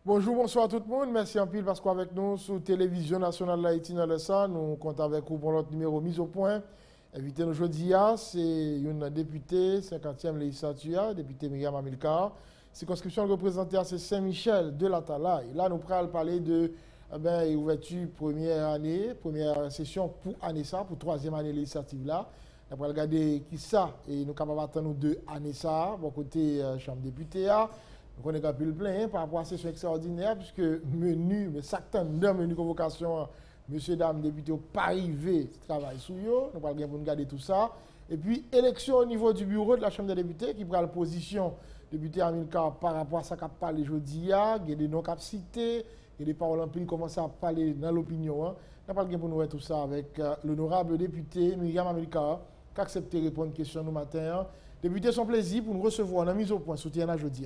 Bonjour, bonsoir tout le monde. Merci en pile parce qu'avec nous sur Télévision Nationale d'Haïti dans le SA, nous comptons avec vous pour notre numéro mise au point. Invité nous aujourd'hui, c'est une députée, 50e législature, députée Myriam Amilcar. Circonscription représentée à Saint-Michel de la Talaye. Là, nous allons parler de ouverture première session pour ANESA, pour troisième année législative là. On va regarder qui ça et nous sommes capables d'attendre deux ANESA, bon côté Chambre députée. Donc on est capable de plein par rapport à cette session extraordinaire, puisque menu, mais certains de menu convocation, monsieur, dame, député, pas arrivé, travail sur eux. Nous allons pour regarder tout ça. Et puis, élection au niveau du bureau de la Chambre des députés, qui prend la position député Amilcar par rapport à ça qu'a parlé aujourd'hui. Il y a des non-capacités, il y a des paroles en pile qui commencent à parler dans l'opinion. Nous allons pour nous voir tout ça avec l'honorable député Myriam Amilcar, qui a accepté de répondre aux questions nous matin. Député, son plaisir pour nous recevoir. On a mis au point soutien aujourd'hui.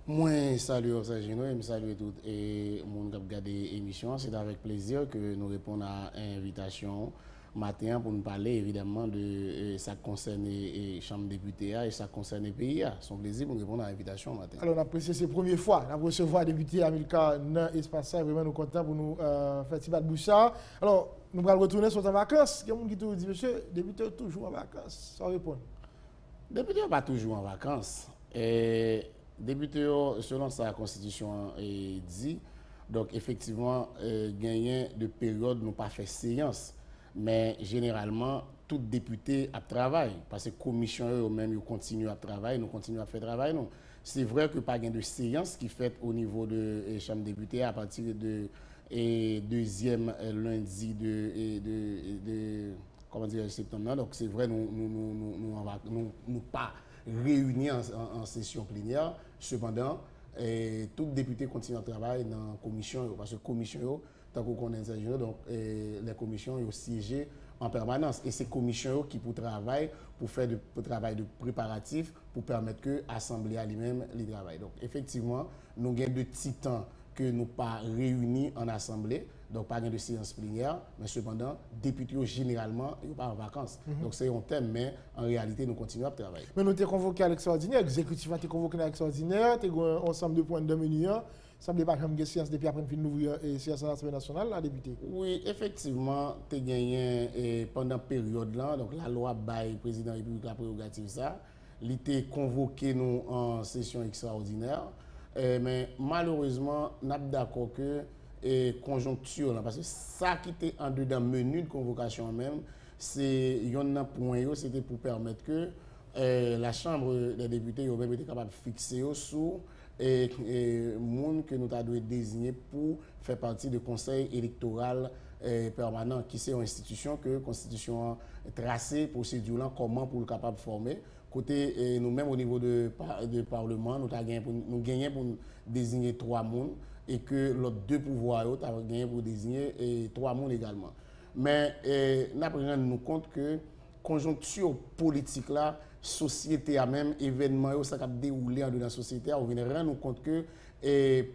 Moi, salut Orsagino et salut tout et mon qui regarde l'émission. C'est avec plaisir que nous répondons à l'invitation matin pour nous parler évidemment de ça concerne les chambres députées et ça concerne les pays. C'est un plaisir pour nous répondre à l'invitation matin. Alors, on apprécie ces premières fois. On a recevoir député Amilcar dans l'espace. Vraiment, nous sommes contents pour nous faire petit de bouchard. Alors, nous allons retourner sur ta vacances. Il y a des gens qui disent, monsieur, député toujours en vacances. Sans répondre. Député pas toujours en vacances. Député, selon sa constitution dit, donc effectivement, gagner de période nous pas fait séance, mais généralement, tout député a travail, parce que commission eux-mêmes continuent à travailler, nous continuons à faire travail. C'est vrai que pas de séance qui fait au niveau de la Chambre des députés à partir de deuxième lundi de comment dire, septembre. Donc c'est vrai, nous pas réunis en session plénière. Cependant, tout député continue à travailler dans la commission, parce que la commission, tant qu'on connaît ça, donc les commissions ont siégé en permanence. Et c'est commissions qui pour travailler, pour faire du travail de préparatif, pour permettre que l'Assemblée elle-même les travaille. Donc effectivement, nous avons de petits temps que nous pas réunis en assemblée, donc pas de séance plénière, mais cependant, députés généralement, ils ne sont pas en vacances. Donc c'est un thème, mais en réalité, nous continuons à travailler. Mais nous avons convoqué à l'extraordinaire, l'exécutif a été convoqué à l'extraordinaire, nous avons un ensemble de points de menu. Ça ne veut pas comme séance depuis après une ouvrir et séance à l'Assemblée nationale, la député. Oui, effectivement, tu as gagné pendant la période là, donc la loi bail président de la République la prérogative ça, il était convoqué nous en session extraordinaire. Mais malheureusement, nous sommes d'accord que conjoncture, là, parce que ça qui était en dedans menu de convocation même, c'est un point, c'était pour permettre que la Chambre des députés ait été capable de fixer sous monde que nous avons désigné pour faire partie du conseil électoral permanent, qui c'est une institution que la Constitution a tracé procédure comment pour le capable de former. Côté nous-mêmes au niveau de Parlement, nous gagnons pour désigner 3 personnes et que les 2 pouvoirs ont gagné pour désigner 3 personnes également. Mais nous prenons nous compte que conjoncture politique là, société à même événement ça a déroulé dans la société, on vient rendre compte que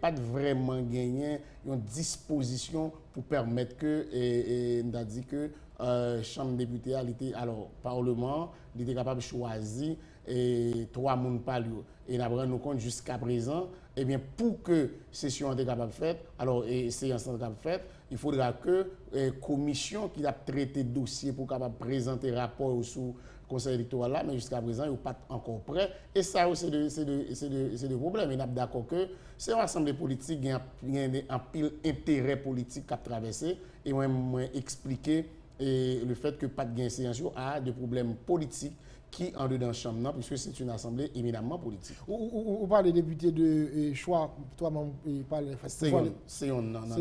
pas de vraiment gagner une disposition pour permettre que nous a dit que chambre députée alors parlement il était capable de choisir 3 personnes par lieu et nous avons compte jusqu'à présent bien pour que session soit capable de faire alors séance soit capable de faire il faudra que commission qui a traité dossier pour capable présenter rapport sous conseil électoral là mais jusqu'à présent ils sont pas encore prêts et ça c'est de problème et nous sommes d'accord que c'est une assemblée politique qui a un pile intérêt politique qui a traversé et moi expliquer le fait que pas de gain séance a des problèmes politiques qui en dedans la chambre, puisque c'est une assemblée éminemment politique. Ou parle des députés de choix, toi-même, parle de c'est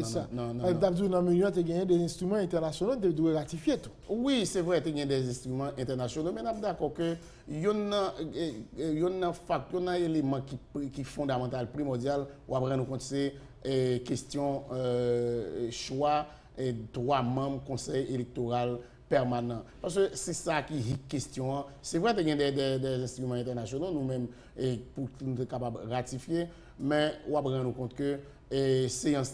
ça. Non. D'abord, dans le milieu, tu as gagné des instruments internationaux, tu dois ratifier tout. Oui, c'est vrai, tu as gagné des instruments internationaux, mais nous sommes d'accord que il y a un élément qui est fondamental, primordial, ou après nous compte c'est question choix et 3 membres du conseil électoral permanent. Parce que c'est ça qui est question. C'est vrai qu'il y a des instruments internationaux, nous-mêmes, pour nous être capables de ratifier, mais on va prendre compte que séance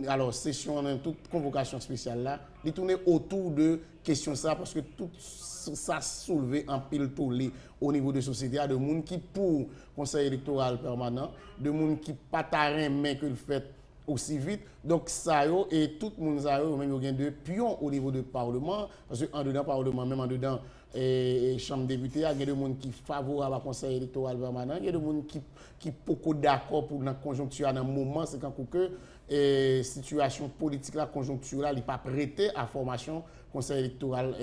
alors session, toute convocation spéciale là, il tourne autour de questions ça parce que tout ça soulevé en pile tollé au niveau de la société, de monde qui pour conseil électoral permanent, de monde qui pas tarin mais que le fait aussi vite. Donc ça yo, et tout le monde ça yo, même il y a deux pions au niveau du Parlement parce que en dedans Parlement même en dedans chambre députés, il y a des gens qui sont favorables au conseil électoral permanent, il y a des gens qui sont d'accord pour la conjoncture dans le moment, c'est quand que situation politique, la conjoncture là, il n'est pas prêté à formation conseil électoral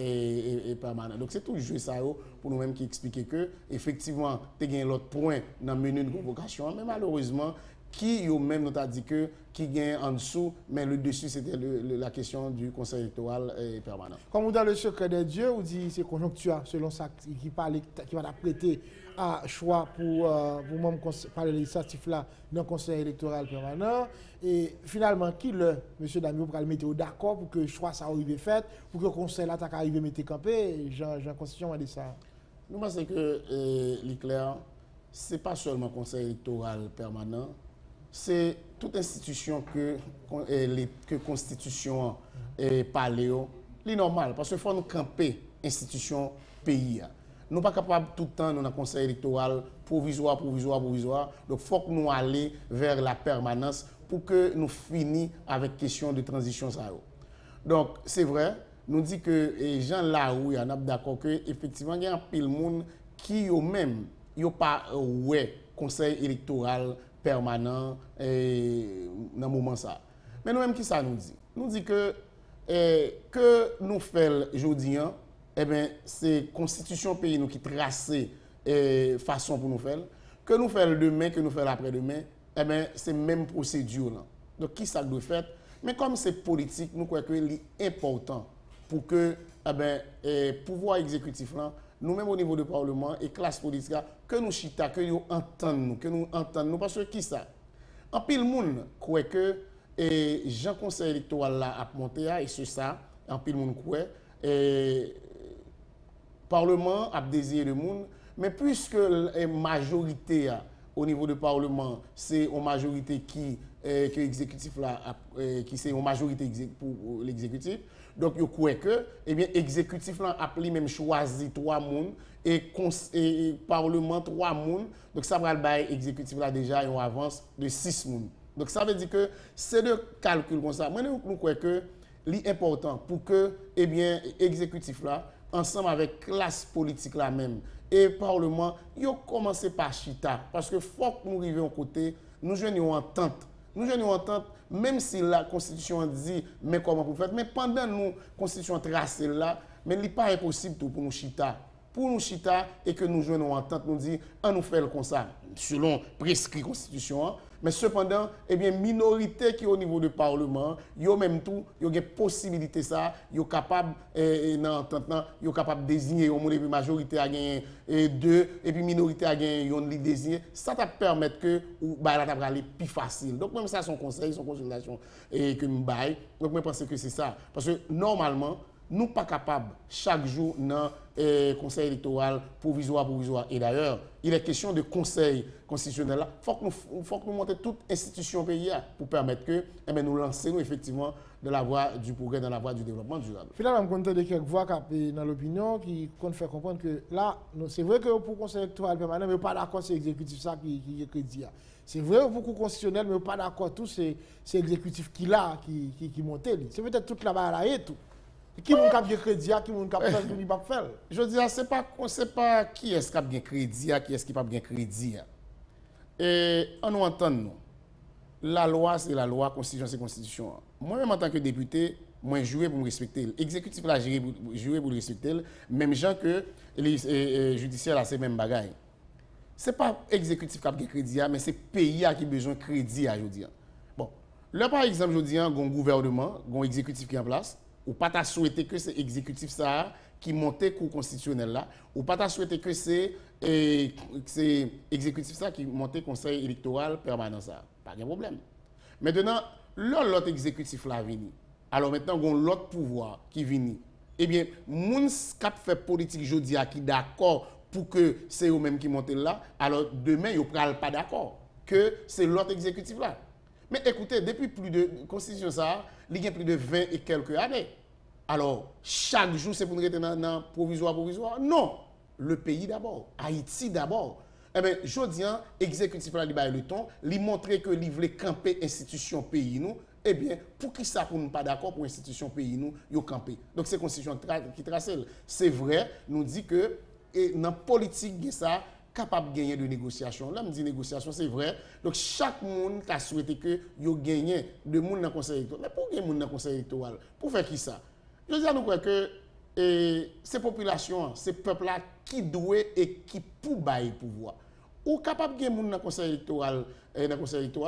permanent. Donc c'est tout jeu ça pour nous-mêmes qui expliquer que effectivement, il y a l'autre point dans le menu de convocation, mais malheureusement, qui yo même nous a dit que qui gagne en dessous, mais le dessus c'était la question du conseil électoral permanent. Comme dans le secret des dieux, on dit c'est conjoncture selon ça qui va prêter à choix pour même parler législatif là dans le conseil électoral permanent et finalement qui le monsieur Damio pour le mettre d'accord pour que le choix ça arrive fait pour que le conseil là arrive mettre campé Jean Constitution a dit ça. Nous pensons que l'éclair c'est pas seulement le conseil électoral permanent, c'est toute institution que Constitution parle, c'est normal parce qu'il faut nous camper institution pays. Nous ne sommes pas capables tout le temps dans le conseil électoral provisoire. Donc il faut que nous allions vers la permanence pour que nous finissions avec la question de transition. Donc c'est vrai, nous dit que les gens là où ils sont d'accord que effectivement il y a un pile monde qui eux même yo pas conseil électoral permanent dans le moment ça. Mais nous-mêmes, qui ça nous dit? Nous dit que nous faisons aujourd'hui, c'est la constitution pays nous qui trace façon pour nous faire. Que nous faisons demain, que nous faisons après-demain, c'est la même procédure. Là. Donc, qui ça doit faire? Mais comme c'est politique, nous croyons que c'est important pour que le pouvoir exécutif, nous-mêmes au niveau du Parlement et classe politique, que nous chita, que nous entendons, parce que qui ça? En pile monde croit que Jean Conseil électoral là a monté et c'est ça, en pile monde croit Parlement a désiré le monde, mais puisque la majorité au niveau du Parlement, c'est une majorité qui que l'exécutif là qui c'est une majorité pour l'exécutif. Donc je crois que l'exécutif là a même choisi 3 personnes et Parlement 3 personnes. Donc ça va le exécutif là déjà une avance de 6 personnes. Donc ça veut dire que c'est de calcul comme ça. Moi nous crois que l'important pour que exécutif là ensemble avec classe politique là même et Parlement, yo commencé par chita parce que faut que nous arrivions côté, nous joignons en entente. Nous joignons en entente même si la constitution dit mais comment vous faites mais pendant nous constitution tracée là, mais il n'est pas impossible tout pour nous chita. Pour nous chita et que nous joignons en entente, nous dit on nous fait comme ça selon prescrit constitution. Mais cependant, minorité qui est au niveau du Parlement, yo même tout, yo une possibilité ça, yo capable yo capable désigner au moins majorité a gagné 2 et puis minorité a gagné yon li désigner, ça t'a permettre que la t'a aller plus facile. Donc même ça son conseil, son consultation et que me bail. Donc moi pense que c'est ça parce que normalement nous pas capables chaque jour dans conseil électoral provisoire. Et d'ailleurs, il est question de conseil constitutionnel là. Faut que nous montions toute institution pays pour permettre que nous lancer effectivement de la voie du progrès, dans la voie du développement durable. Finalement, on compte de quelques voix dans l'opinion qui compte faire comprendre que là, c'est vrai que pour le conseil électoral permanent, mais pas d'accord, c'est l'exécutif ça qui est crédit. C'est vrai pour le constitutionnel, mais pas d'accord, tout c'est l'exécutif qui monte. C'est peut-être toute la barre et tout. Qui moun kap gen crédit, qui moun kap faire, qui pas faire. Je dis c'est pas qui est-ce qui a bien crédit, qui est-ce qui pas bien crédit. Et on nous entend nous. La loi c'est la loi, constitution c'est constitution. Moi-même en tant que député, moi jouer pour me respecter. L'exécutif là jouer pour le respecter, même gens que les judiciaires là c'est même bagaille. C'est pas exécutif qui a bien crédit, mais c'est pays qui a besoin de crédit à aujourd'hui. Bon, là par exemple aujourd'hui, un gouvernement, un exécutif qui est en place. Ou pas ta souhaité que c'est exécutif ça qui monte cour constitutionnel là, ou pas ta souhaité que c'est exécutif ça qui monte conseil électoral permanent ça. Pas de problème. Maintenant, l'autre exécutif là vini. Alors maintenant on l'autre pouvoir qui vini eh bien, moun k'ap fait politique jodi a qui d'accord pour que c'est eux-mêmes qui montent là, alors demain, ils ne pral pas d'accord que c'est l'autre exécutif là. Mais écoutez, depuis plus de constitution ça, il y a plus de 20 et quelques années. Alors, chaque jour, c'est pour nous rester dans provisoire. Non, le pays d'abord, Haïti d'abord. Eh bien, je dis, l'exécutif là, il a le temps, il montre que il veut camper institution pays nous. Eh bien, pour qui ça pour nous pas d'accord pour institution pays nous, il camper. Donc c'est constitution qui trace. C'est vrai, nous dit que dans la politique ça capable de gagner de négociations. Là, me dit négociation, c'est vrai. Donc chaque monde a souhaité que yo gagne de monde dans le conseil électoral. Mais pour gagner monde dans le conseil électoral, pour faire qui ça? Je dis à nous que ces populations, ces peuples là qui doivent et qui pour bailler pouvoir. Ou capable de gagner monde dans le conseil électoral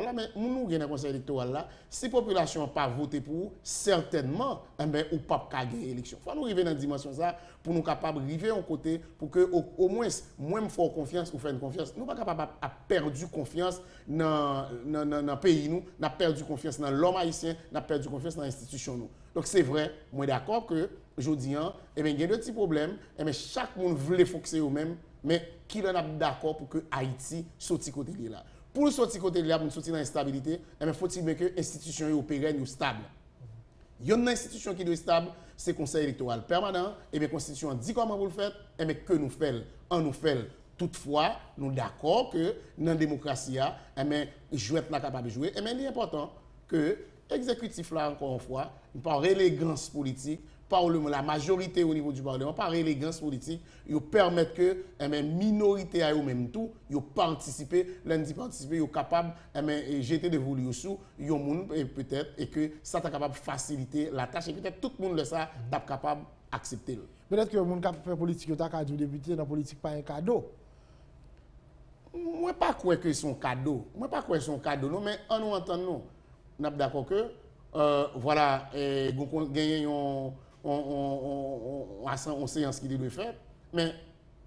là, mais nous dans le conseil électoral là, si la population n'a pas voté pour, certainement, ou pas gagner l'élection. Il faut nous arriver dans la dimension ça pour nous capables d'arriver en côté pour que au moins moi faire confiance ou faire une confiance. Nous pas capable à perdu confiance dans le pays nous, n'a perdu confiance dans l'homme haïtien, n'a perdu confiance dans l'institution nous. Donc c'est vrai, moi d'accord que je dis il y a deux petits problèmes, chaque monde veut focuser au même, mais qui en a d'accord pour que Haïti sorti côté là. Pour sortir côté là, pour sortir dans l'instabilité, il faut-il que l'institution soit pérenne ou stable. Il y a une institution qui doit être stable, c'est le conseil électoral permanent, et bien la constitution dit comment vous le faites, et bien que nous faisons, on nous fait. Toutefois, nous sommes d'accord que dans la démocratie, jouer là capable de jouer, et bien il est important que l'exécutif là, encore une fois, par élégance politique, par la majorité au niveau du Parlement, par élégance politique, ils permettent que les minorités à eux-mêmes tout, ils participent, lundi participer, ils sont capables de jeter des volets sous, ils ont peut-être, et que ça est capable de faciliter la tâche, et peut-être tout le monde ça est capable d'accepter. Peut-être que le monde qui fait politique, il a du député dans la politique, pas un cadeau. Moi, pas quoi que c'est un cadeau. Moi, pas quoi que c'est un cadeau, non, mais en nous entendant, nous sommes d'accord que, voilà, gagner on séance qui doit faire, mais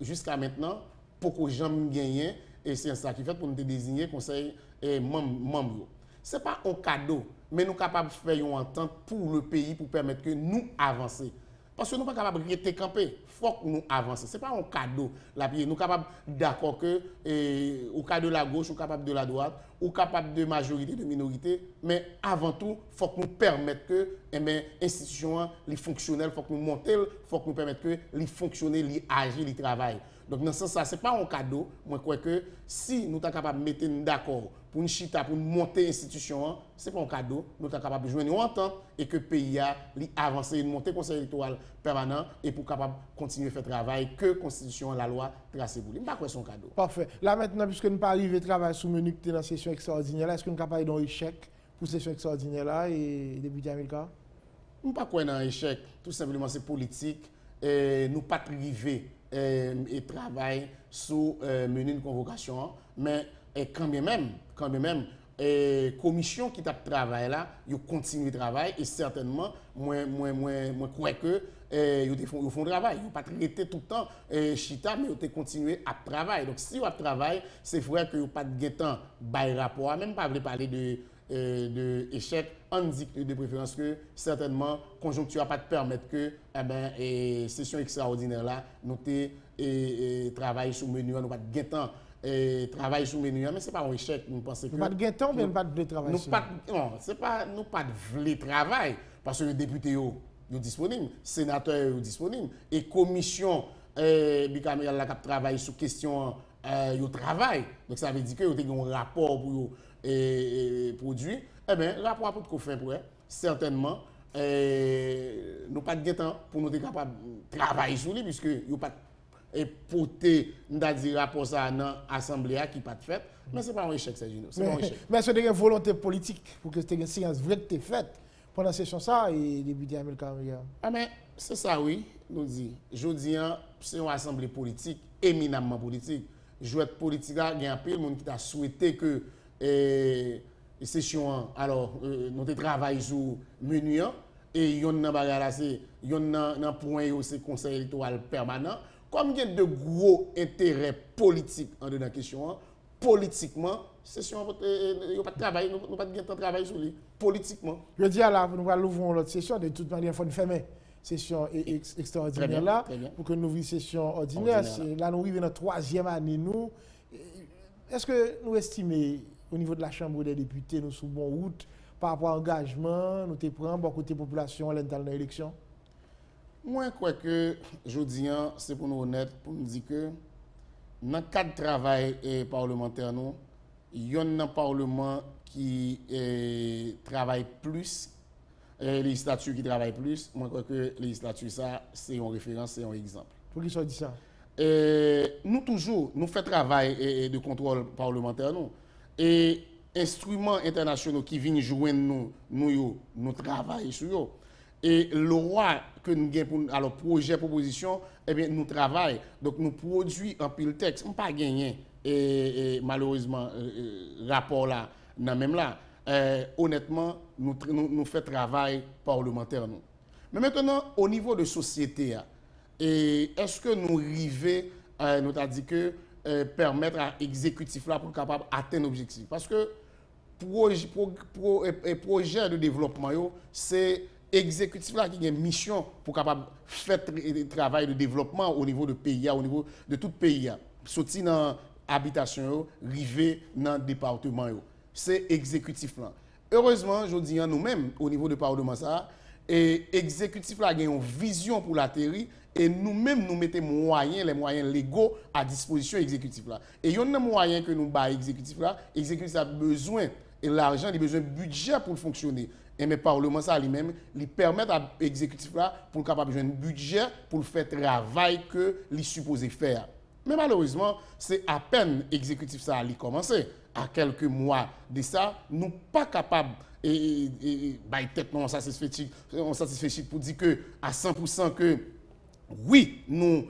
jusqu'à maintenant, pour que j'aime gagner, et c'est ça qui fait pour nous désigner conseil et membres. Ce n'est pas un cadeau, mais nous sommes capables de faire une entente pour le pays pour permettre que nous avancions. Parce que nous ne sommes pas capables de rester camper. Il faut que nous avancions. Ce n'est pas un cadeau. Nous sommes capables d'accord que, au cas de la gauche, ou capable de la droite, ou capable de majorité, de minorité, mais avant tout, il faut que nous permettions que l'institution, les fonctionnels, il faut que nous montions, il faut que nous permettions que les fonctionnels, les agir, les travaillent. Donc, dans ce sens, ce n'est pas un cadeau. Moi, je crois que si nous sommes capables de mettre d'accord pour une chita, pour monter l'institution, ce n'est pas un cadeau. Nous sommes capables de jouer une entente et que le pays a avancé, monter le conseil électoral permanent et pour capable continuer à faire travail que la constitution, la loi tracée pour lui. Je ne sais pas son cadeau. Parfait. Là maintenant, puisque nous ne pas arriver à travailler sous menu que dans la session extraordinaire, est-ce que nous sommes capables d'un échec pour cette session extraordinaire là et député Amilcar? Je ne sais pas un échec. Tout simplement, c'est politique. Nous ne pas arriver et travailler sous menu de convocation, mais quand bien même, commission qui t'a travaillé là, ils continuent de travailler et certainement, moi crois que ils font travail. Ils n'ont pas traité tout le temps chita, mais ils ont continué à travailler. Donc si vous travaillez, c'est vrai que vous n'avez pas de temps de rapport, même pas parler de échec, on dit de préférence que certainement, conjoncture va pas te permettre que session extraordinaire là, nous travailler sur menu, nous pas de temps. Travail sur menu, mais ce n'est pas un échec. Nous pensons que. Pas de temps, mais pas de travail. Non, ce n'est pas nous pas de vrai travail. Parce que les députés sont disponibles, les sénateurs sont disponibles. Et la commission bicaméral qui travaille sur question de travail. Donc ça veut dire qu'ils ont un rapport pour produit. Eh bien, le rapport pour qu'on fait pour certainement, nous pas de temps pour nous être capables de travailler sur lui, puisque nous pas et porter un rapport ça dans l'Assemblée qui n'est pas fait. Mais ce n'est pas un échec, c'est pas un échec. Mais c'est une volonté politique pour que cette séance vraie qui faite pendant la session ça et député Amilcar. Ah mais c'est ça, oui, nous dit. Je dis, c'est une assemblée politique, éminemment politique. Jouer politique, il y a un peu de monde qui a souhaité que la session, alors, nous travaillons sur le menu, et il y a un point où c'est le conseil électoral permanent. Comme il y a de gros intérêts politiques en dedans la question, politiquement, session, il n'y a pas de travail, nous n'avons pas de temps de travail sur lui. Politiquement. Je dis à la, nous allons ouvrir l'autre session, de toute manière, il faut nous fermer. session extraordinaire là, pour que nous vivions session ordinaire. Là, nous arrivons dans la 3e année. Nous. Est-ce que nous estimons, au niveau de la Chambre des députés, nous sommes bon route par rapport à l'engagement, nous te prenons bon côté population dans l'élection? Moi, je crois que, je dis, c'est pour nous honnête, pour nous dire que dans le cadre de travail parlementaire, il y a un Parlement qui travaille plus, les législatures qui travaillent plus. Moi, je crois que les législatures, ça, c'est une référence, c'est un exemple. Pour qui ça dit ça? Nous, toujours, nous faisons travail de contrôle parlementaire. Et instruments internationaux qui viennent jouer nous travaillons sur eux. Et le loi que nous avons, alors projet, proposition, eh bien, nous travaillons. Donc, nous produisons un pile texte. On n'a pas gagné, malheureusement, rapport là, même là. Honnêtement, nous faisons travail parlementaire. Nous. Mais maintenant, au niveau de société, est-ce que nous arrivons, nous avons dit que, permettre à l'exécutif là pour capable atteindre l'objectif? Parce que projet de développement, c'est exécutif là qui a une mission pour capable faire travail de développement au niveau de pays, au niveau de tout pays. Sorti dans l'habitation, rivé dans le département. C'est exécutif là. Heureusement, je dis nous-mêmes, au niveau du Parlement, ça, et exécutif là a une vision pour la terre et nous-mêmes nous mettons les moyens légaux à disposition exécutif là. Et il y a un moyen que nous bas exécutif là, exécutif a besoin et l'argent, il a besoin de budget pour fonctionner. Et mais Parlement ça lui-même, il permet à l'exécutif là pour capable besoin de budget pour faire travail que il supposé faire. Mais malheureusement, c'est à peine exécutif ça a commencé. À quelques mois de ça, nous pas capables tête non satisfait pour dire que à 100% que oui, nous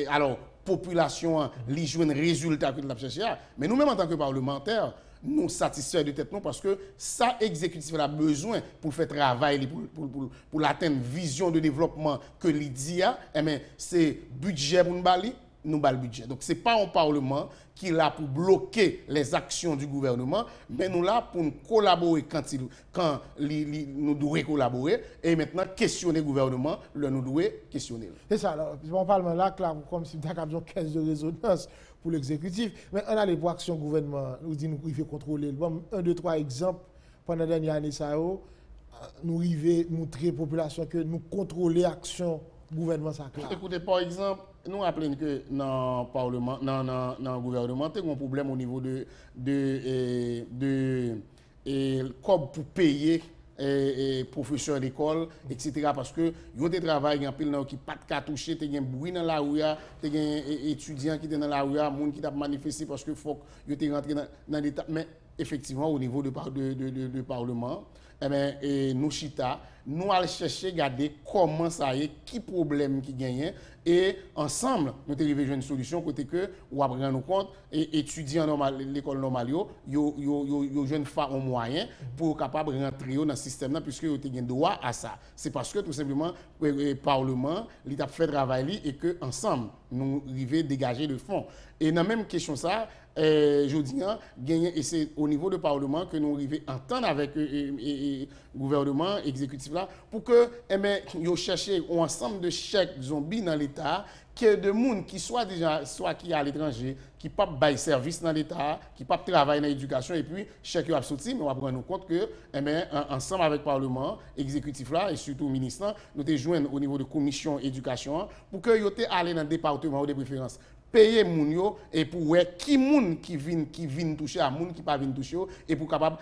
alors population li joue un résultat que nous avons cherché, mais nous-mêmes en tant que parlementaires, nous satisfaits de tête non parce que ça exécutif a besoin pour faire travail pour atteindre vision de développement que l'IDIA, c'est budget pour nous bal budget. Donc c'est pas un parlement qui est là pour bloquer les actions du gouvernement, mais nous là pour collaborer quand nous devons collaborer et maintenant questionner le gouvernement, nous devons questionner. C'est ça, alors, on parle là, comme si nous avons une caisse de résonance pour l'exécutif, mais on a les actions gouvernement, nous dit nous pouvons contrôler. Bon, 1, 2, 3 exemples, pendant la dernière année, nous arrivons montrer à la population que nous contrôlons l'action gouvernement. Ça, écoutez, par exemple, nous rappelons que dans le Parlement, dans le gouvernement, il y a un problème au niveau de comme pour payer professeurs d'école, etc. Parce que il y a des travail qui n'ont pas de toucher, il y a un bruit dans la rue, il y a des étudiants qui sont dans la rue, des gens qui ont manifesté parce que faut qu'ils rentrent dans l'État. Mais effectivement, au niveau du Parlement, nous chita, nous allons chercher regarder comment ça y est, qui problème qui gagne et ensemble nous devons trouver une solution côté que ou après nous compte et étudiants normal l'école normale yo jeune faire un moyen pour capable rentrer dans le système là puisque yo ont droit à ça. C'est parce que tout simplement le Parlement il a fait travail et que ensemble nous arriver dégager le fonds. Et dans même question ça je dis gagner et c'est au niveau du Parlement que nous arriver entendre avec le gouvernement exécutif là pour que yo chercher un ensemble de chèques zombies dans l'État que de monde qui soit qui est à l'étranger qui pas bail service dans l'État qui pas travailler dans l'éducation et puis chèque yo a sorti mais on va prendre compte que ensemble avec le Parlement exécutif là et surtout le ministre nous te joindre au niveau de commission éducation pour que yo te aller dans le département de préférence payer moun yo et pour qui moun qui vient toucher à moun qui pas vient toucher et pour capable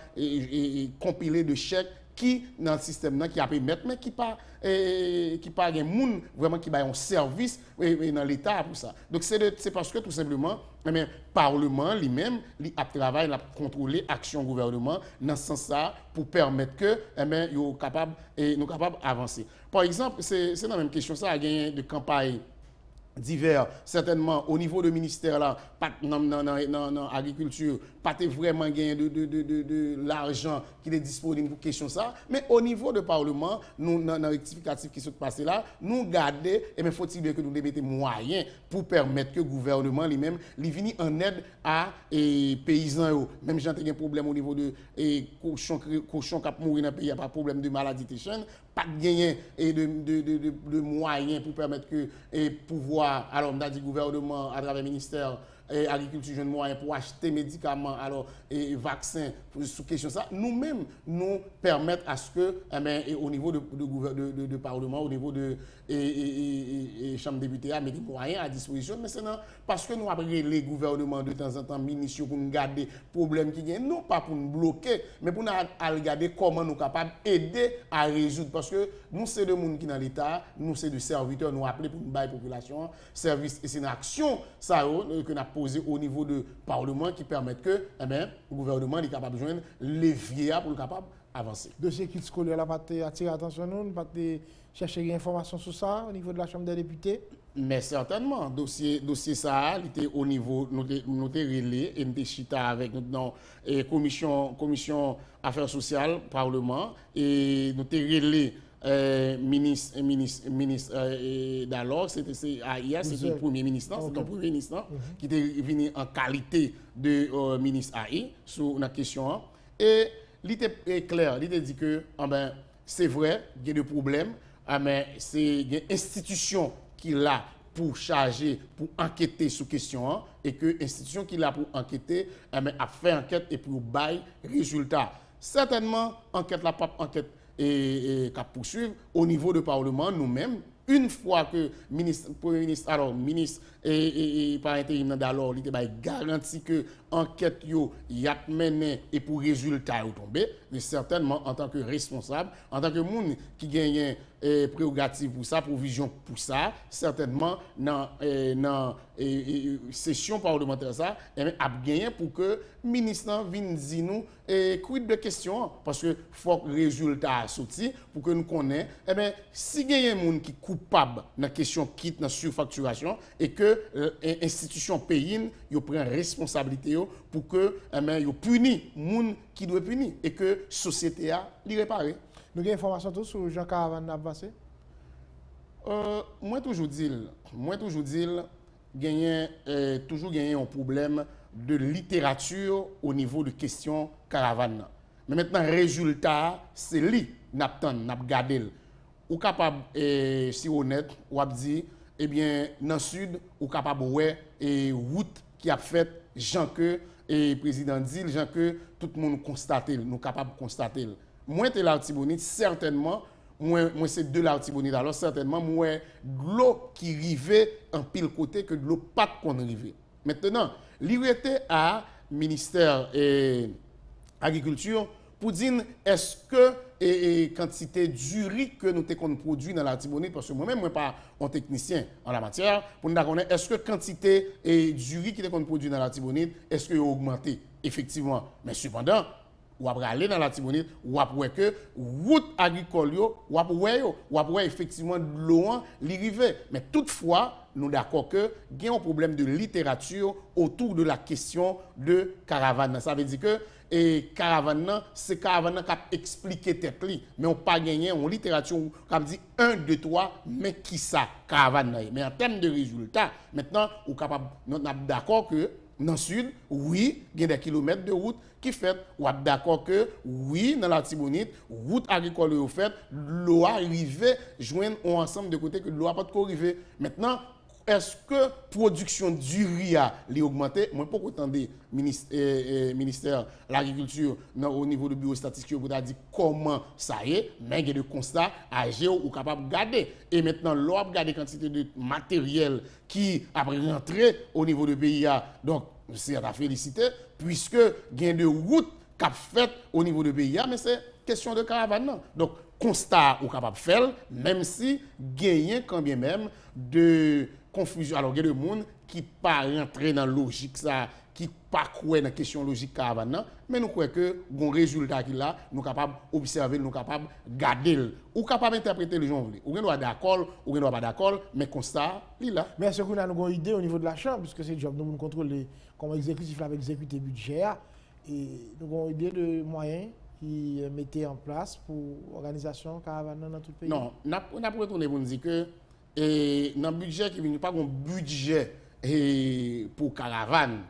compiler de chèques qui dans le système là qui a pu mettre mais qui pas un moun vraiment qui a un service dans l'état pour ça. Donc c'est parce que tout simplement le Parlement lui-même il a travaillé à contrôler l'action gouvernement dans ce sens là pour permettre que nous capable avancer. Par exemple, c'est dans la même question ça a gagné de campagne divers, certainement au niveau du ministère là, pas dans l'agriculture, pas vraiment gagné de l'argent qui est disponible pour question ça. Mais au niveau du Parlement, nous, dans le rectificatif qui se passe là, nous garder, et bien faut-il bien que nous mettons moyens pour permettre que le gouvernement lui-même vienne en aide à paysans. Même j'ai un problème au niveau de cochon qui mourir dans le pays, il n'y a pas de problème de maladie téchène, pas de gagner et de moyens pour permettre que pouvoir, alors on a dit gouvernement à travers le ministère agriculture jeune moyen pour acheter médicaments alors et vaccins sous question ça nous-mêmes nous permettre à ce que au niveau de parlement au niveau de chambre des députés mettre des moyens à disposition mais c'est non parce que nous après les gouvernements de temps en temps ministres pour nous garder problème qui gagne non pas pour nous bloquer mais pour nous regarder comment nous capables aider à résoudre parce que nous c'est de monde qui dans l'état nous c'est de serviteurs nous appeler pour nous bailler population service et c'est une action ça que n'a posé au niveau du Parlement qui permettent que le gouvernement est capable de joindre levier pour capable avancer. Dossier qui scolaire là pas attirer attention nous pas chercher des informations sur ça au niveau de la Chambre des députés. Mais certainement dossier ça il était au niveau nous relais et nous chita avec notre commission affaires sociales Parlement et nous relais ministre d'alors, c'était le premier ministre, c'est le premier ministre qui était venu en qualité de ministre AI sur la question. Et il était clair, il était dit que c'est vrai, il y a des problèmes, mais c'est une institution qui est là pour charger, pour enquêter sur question et que l'institution qui est là pour enquêter a fait enquête et pour bailler résultat. Certainement, enquête la pas enquête et qu'à poursuivre au niveau du Parlement nous-mêmes une fois que premier ministre alors ministre et par intérim d'alors il était garanti que enquête yo y a mené et pour résultat tomber mais certainement en tant que responsable en tant que monde qui gagne prérogative pour ça provision pour ça certainement dans session parlementaire ça a gagné pour que ministre vienne dire nous quid de questions parce que faut que résultat sorti pour que nous connaissons si gagne un monde qui coupable dans question quitte dans surfacturation et que institution payine yo prend responsabilité pour que yo puni monde qui doit punir et que société a li réparer. Nous avons information tout sur Jean Caravane n'a passé. Moi toujours dire toujours gagner un problème de littérature au niveau de question caravane. Mais maintenant résultat c'est li n'a gardé ou capable si honnête ou a dit eh bien dans sud ou capable ouais et route qui a fait Jean que et président dit Jean que tout le monde constater nous capable constater moi t'es l'Artibonite certainement moi c'est de l'Artibonite alors certainement moi l'eau qui rivait en pile côté que de l'eau pas qu'on rivait maintenant l'irrité à ministère agriculture pour dire est-ce que quantité du riz que nous avons produit dans l'Artibonite parce que moi-même je ne suis pas un technicien en la matière pour nous connaître est-ce que quantité du riz qui est produit dans l'Artibonite est-ce que a augmenté effectivement mais cependant ou après aller dans l'Artibonite ou après que route agricole ou après effectivement l'eau l'arrivée mais toutefois nous d'accord que il y a un problème de littérature autour de la question de caravane ça veut dire que caravane c'est caravane qui a expliqué tête li mais on pas gagné en littérature qui dit 1 2 3 mais qui ça caravane mais en termes de résultats maintenant on capable d'accord que dans le sud, oui, il y a des kilomètres de route qui fait. Ou d'accord que oui, dans l'Artibonite, route agricole est faite, l'eau arrive, joindre un ensemble de côtés que l'eau n'a pas arrivé. Maintenant, est-ce que production du riz a augmenté? Moi, pas attendre ministère de l'Agriculture au niveau du bureau statistique pour dire comment ça y est, mais il y a des constats à gérer ou capable de garder. Et maintenant, l'on a gardé quantité de matériel qui a rentré au niveau du pays. Donc, c'est à féliciter, puisque il y a de routes qui a fait au niveau du pays, mais c'est question de caravane. Donc, constat ou capable de faire, même si gagne quand bien même de confusion. Alors, il y a des gens qui ne pas rentrer dans la logique, ça, qui ne pas croire dans la question logique caravane, mais nous croyons que bon résultat qu'il a, nous sommes capables d'observer, nous sommes capables de garder, ou capables d'interpréter les gens. Ou bien d'accord, ou bien pas d'accord, mais constat, il est là. Mais est-ce qu'on a une idée au niveau de la Chambre, puisque c'est le job de nous contrôler comment l'exécutif va exécuter le budget? Et nous avons une idée de moyens qui mettaient en place pour l'organisation caravane dans tout le pays. Non, on a retourné pour nous dire que dans le budget qui vient pas un budget pour caravane.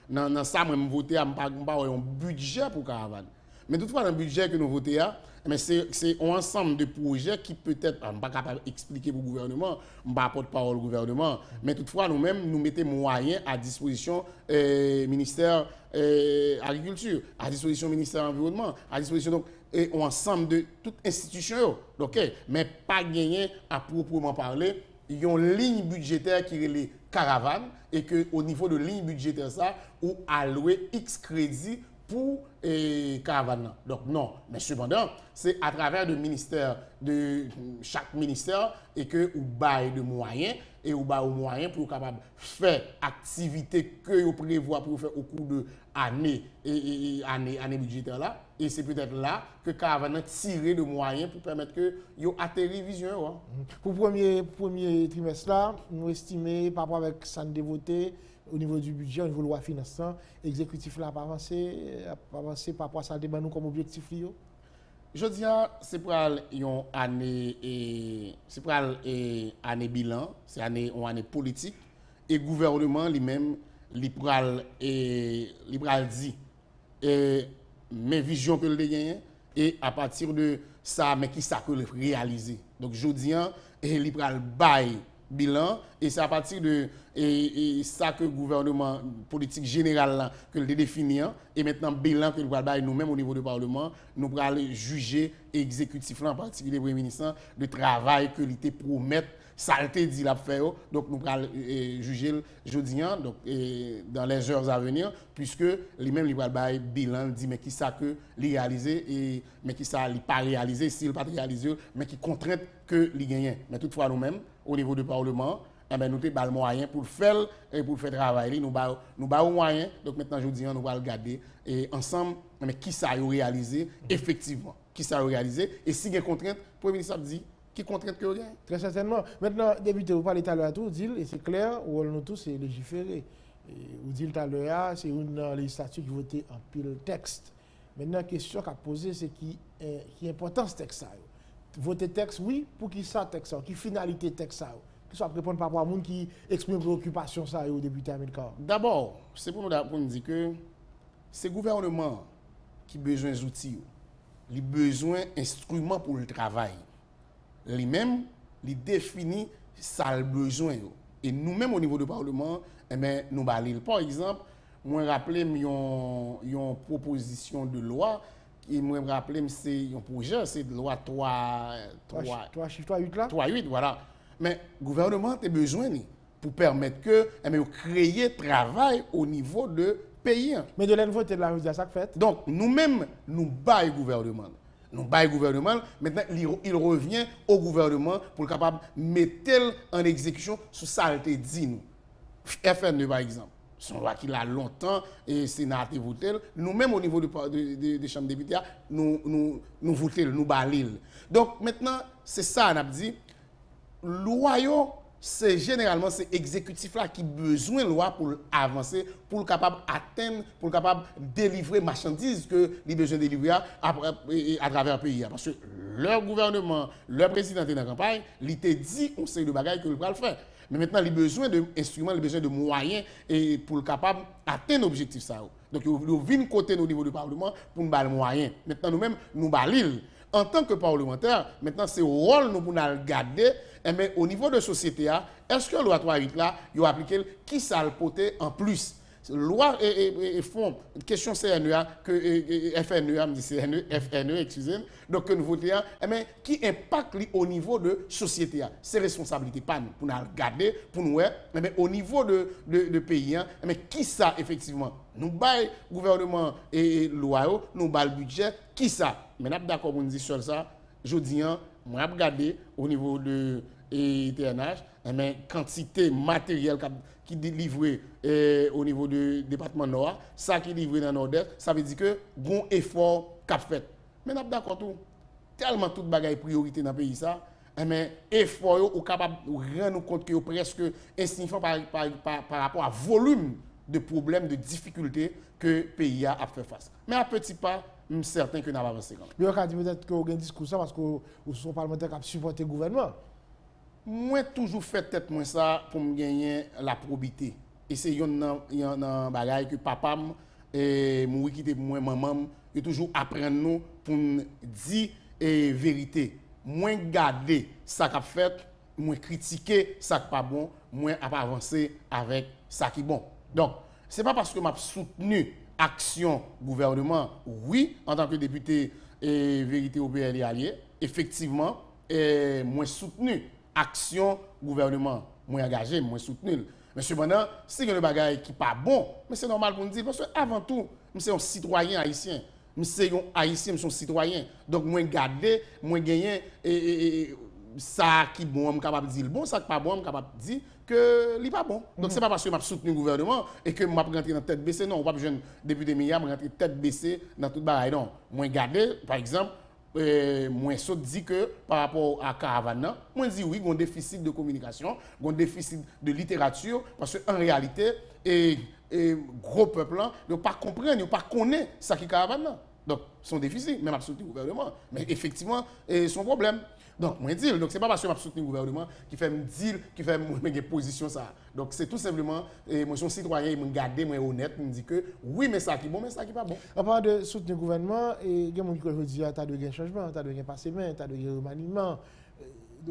Dans ça, moi, je vote pas un budget pour caravane. Mais toutefois, dans le budget que nous votons, c'est un ensemble de projets qui peut-être, je ne suis pas capable d'expliquer pour le gouvernement, je ne suis pas porte-parole au gouvernement, mais toutefois, nous-mêmes, nous mettons moyens à disposition ministère Agriculture, à disposition ministère Environnement, à disposition donc, un ensemble de toutes institutions. Donc, mais pas gagner à proprement parler, il y a une ligne budgétaire qui est les caravanes et que au niveau de ligne budgétaire, ça, ou allouer X crédit pour caravane. Donc non, mais cependant, c'est à travers le ministère de chaque ministère et que vous bail de moyens et vous bail aux moyens pour capable faire activité que vous prévoit pour faire au cours de année budgétaire là et c'est peut-être là que caravane tirer de moyens pour permettre que yo atterri vision. Hein. Pour premier trimestre là, nous estimons par rapport avec ça dévoté au niveau du budget, au niveau de la loi financière, l'exécutif là a pas avancé par rapport à ça débat nous comme objectif là. Je dis c'est pour une année c'est pour année bilan, c'est une année politique et gouvernement lui-même libéral dit mes visions que le gagner et à partir de ça mais qui ça que le réaliser. Donc je dis libéral bail bilan et c'est à partir de ça que le gouvernement politique général là, que le définit et maintenant bilan que nous allons nous-mêmes au niveau du Parlement nous allons juger exécutif là, en particulier le Premier ministre le travail que l'ité promet ça a été dit la faire donc nous allons juger jeudi donc dans les heures à venir puisque lui-même il va le bilan dit mais qui ça que li réalisé et mais qui ça li pas réalisé s'il pas réalisé mais qui contrainte que li gagne mais toutefois nous-mêmes au niveau du Parlement nous avons le moyen pour faire et pour faire travail. Nous avons moyen. Donc maintenant, je dis, nous allons regarder et ensemble mais qui ça a réalisé effectivement. Qui ça a réalisé. Et si il y a une contrainte, le Premier ministre dit qui contrainte que vous avez. Très certainement. Maintenant, député, vous parlez tout à l'heure, et c'est clair, nous tous, c'est légiférer. Vous dites tout à l'heure, c'est une législature qui vote en pile texte. Maintenant, la question qu'a posée, c'est qui est important ce texte. Voter texte, oui, pour qui ça texte, qui finalité texte ça. Soit répondre par rapport à gens qui expriment préoccupation ça au député américain. D'abord, c'est pour nous dire que c'est le gouvernement qui a besoin d'outils, il a besoin d'instruments pour le travail. Lui-même, il définit ça le besoin. Et nous-mêmes au niveau du Parlement, nous balayons. Par exemple, moi rappelé une proposition de loi et moi rappelé c'est un projet, c'est de loi 3.8 voilà. Mais le gouvernement a besoin pour permettre que créer travail au niveau de pays. Mais de l'invoter de la rue, ça fait. Donc nous-mêmes, nous baillons le gouvernement. Nous baillons le gouvernement. Maintenant, il revient au gouvernement pour capable mettre en exécution ce ça a été dit nous. FNE par exemple. Son loi qui l'a longtemps et Sénat a voté. Nous-mêmes au niveau des chambres de députés, nous votons, nous baillons. Donc maintenant, c'est ça on a dit. Loi, c'est généralement c'est l'exécutif là qui a besoin de loi pour avancer, pour capable atteindre, pour capable délivrer marchandises que les besoin de délivrer à travers le pays. Parce que leur gouvernement, leur président est dans la campagne, il a dit on sait de bagages que le va le faire. Mais maintenant, il a besoin d'instruments, il a besoin de moyens et pour capable atteindre l'objectif ça. Donc, il vient côté au niveau du Parlement pour nous donner les moyens. Maintenant, nous-mêmes, nous balil. En tant que parlementaire, maintenant, c'est au rôle nous pour nous garder. Mais au niveau de la société, est-ce que la loi 3.8 là, il a appliqué qui ça le poté en plus? Loi et fond, question CNEA, que FNEA, me dit FNE, excusez-moi, donc que nous votons, mais qui impacte au niveau de la société? C'est responsabilité, pas nous, pour nous regarder, pour nous, mais au niveau de pays, mais qui ça effectivement? Nous baillons le gouvernement et loi, nous baillons le budget, qui ça? Mais nous sommes d'accord pour nous dire sur ça, je dis, moi, je regarder au niveau de TNH, mais quantité matérielle qui est livrée au niveau du département Nord, ça qui est livré dans le Nord-Est, ça veut dire que bon effort qu'a fait. Mais nous sommes d'accord tout. Tellement toute bagaille priorité dans le pays ça, mais effort ou capable de rendre compte que presque insignifiant par rapport à volume de problèmes, de difficultés que le pays a fait face. Mais à petits pas, je suis certain que nous avons avancé quand même. Mais on a dit peut-être que vous avez un discours ça parce que vous sont parlementaires qui ont supporté le gouvernement. Moi, toujours fait tête moi ça pour me gagner la probité. Et c'est un bagage que papa et moi qui était moi maman, et toujours apprendre nous pour me dire vérité. Moi garder ça qu'a fait, moi critiquer ça qui pas bon, moi à pas avancer avec ça qui bon. Donc, c'est pas parce que m'a soutenu action gouvernement, oui, en tant que député vérité au PL allié, effectivement, moi soutenu action gouvernement, moi engagé, moi soutenu. Mais cependant, si il y a un bagage qui n'est pas bon, mais c'est normal pour nous dire, parce que avant tout, je suis un citoyen haïtien. Je suis un haïtien, je suis un citoyen. Donc, moi, garder, moi, gagner, ça qui est bon, je suis capable de dire le bon, ça qui n'est pas bon, je suis capable de dire que n'est pas bon. Donc, ce n'est pas parce que je soutenu le gouvernement et que je suis rentré dans tête baissée. Non, je ne suis pas jeune député Mia, je rentré tête baissée dans toute bagaille. Non, moi, garder, par exemple, moi, je dis que par rapport à Caravane, moi, je dis oui, il y a un déficit de communication, il y a un déficit de littérature, parce qu'en réalité, gros peuple, ne pas comprendre, ne pas connaître ce qui est Caravane. Donc, son déficit, même absolument le gouvernement. Mais effectivement, son problème. Donc, moi, je dis, donc, ce n'est pas parce que je soutenu le gouvernement qui fait me dire, qui fait me position ça. Donc, c'est tout simplement, moi, je suis un citoyen, je me garde, moi, honnête, je me dis que oui, mais ça qui est bon, mais ça qui n'est pas bon. À part de soutenir le gouvernement, il y a des gens qui disent qu'il y a un changement, il y a un passé main, il y a un remaniement.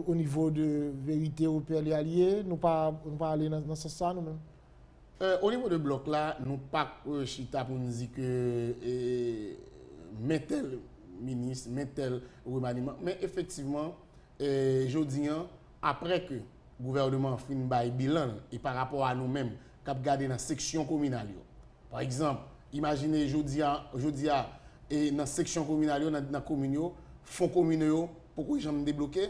Au niveau de vérité au PL allié, nous ne pas aller dans ce sens nous-mêmes. Au niveau de bloc là, nous pas chita pour nous dire que mais tel ministre, mais tel remaniement. Mais effectivement, je dis, après que le gouvernement fin bail bilan et par rapport à nous-mêmes, cap garder dans la section communale. Par exemple, imaginez, je dis, et dans la section communale, dans la commune, fonds communaux, pourquoi ils ont débloqué?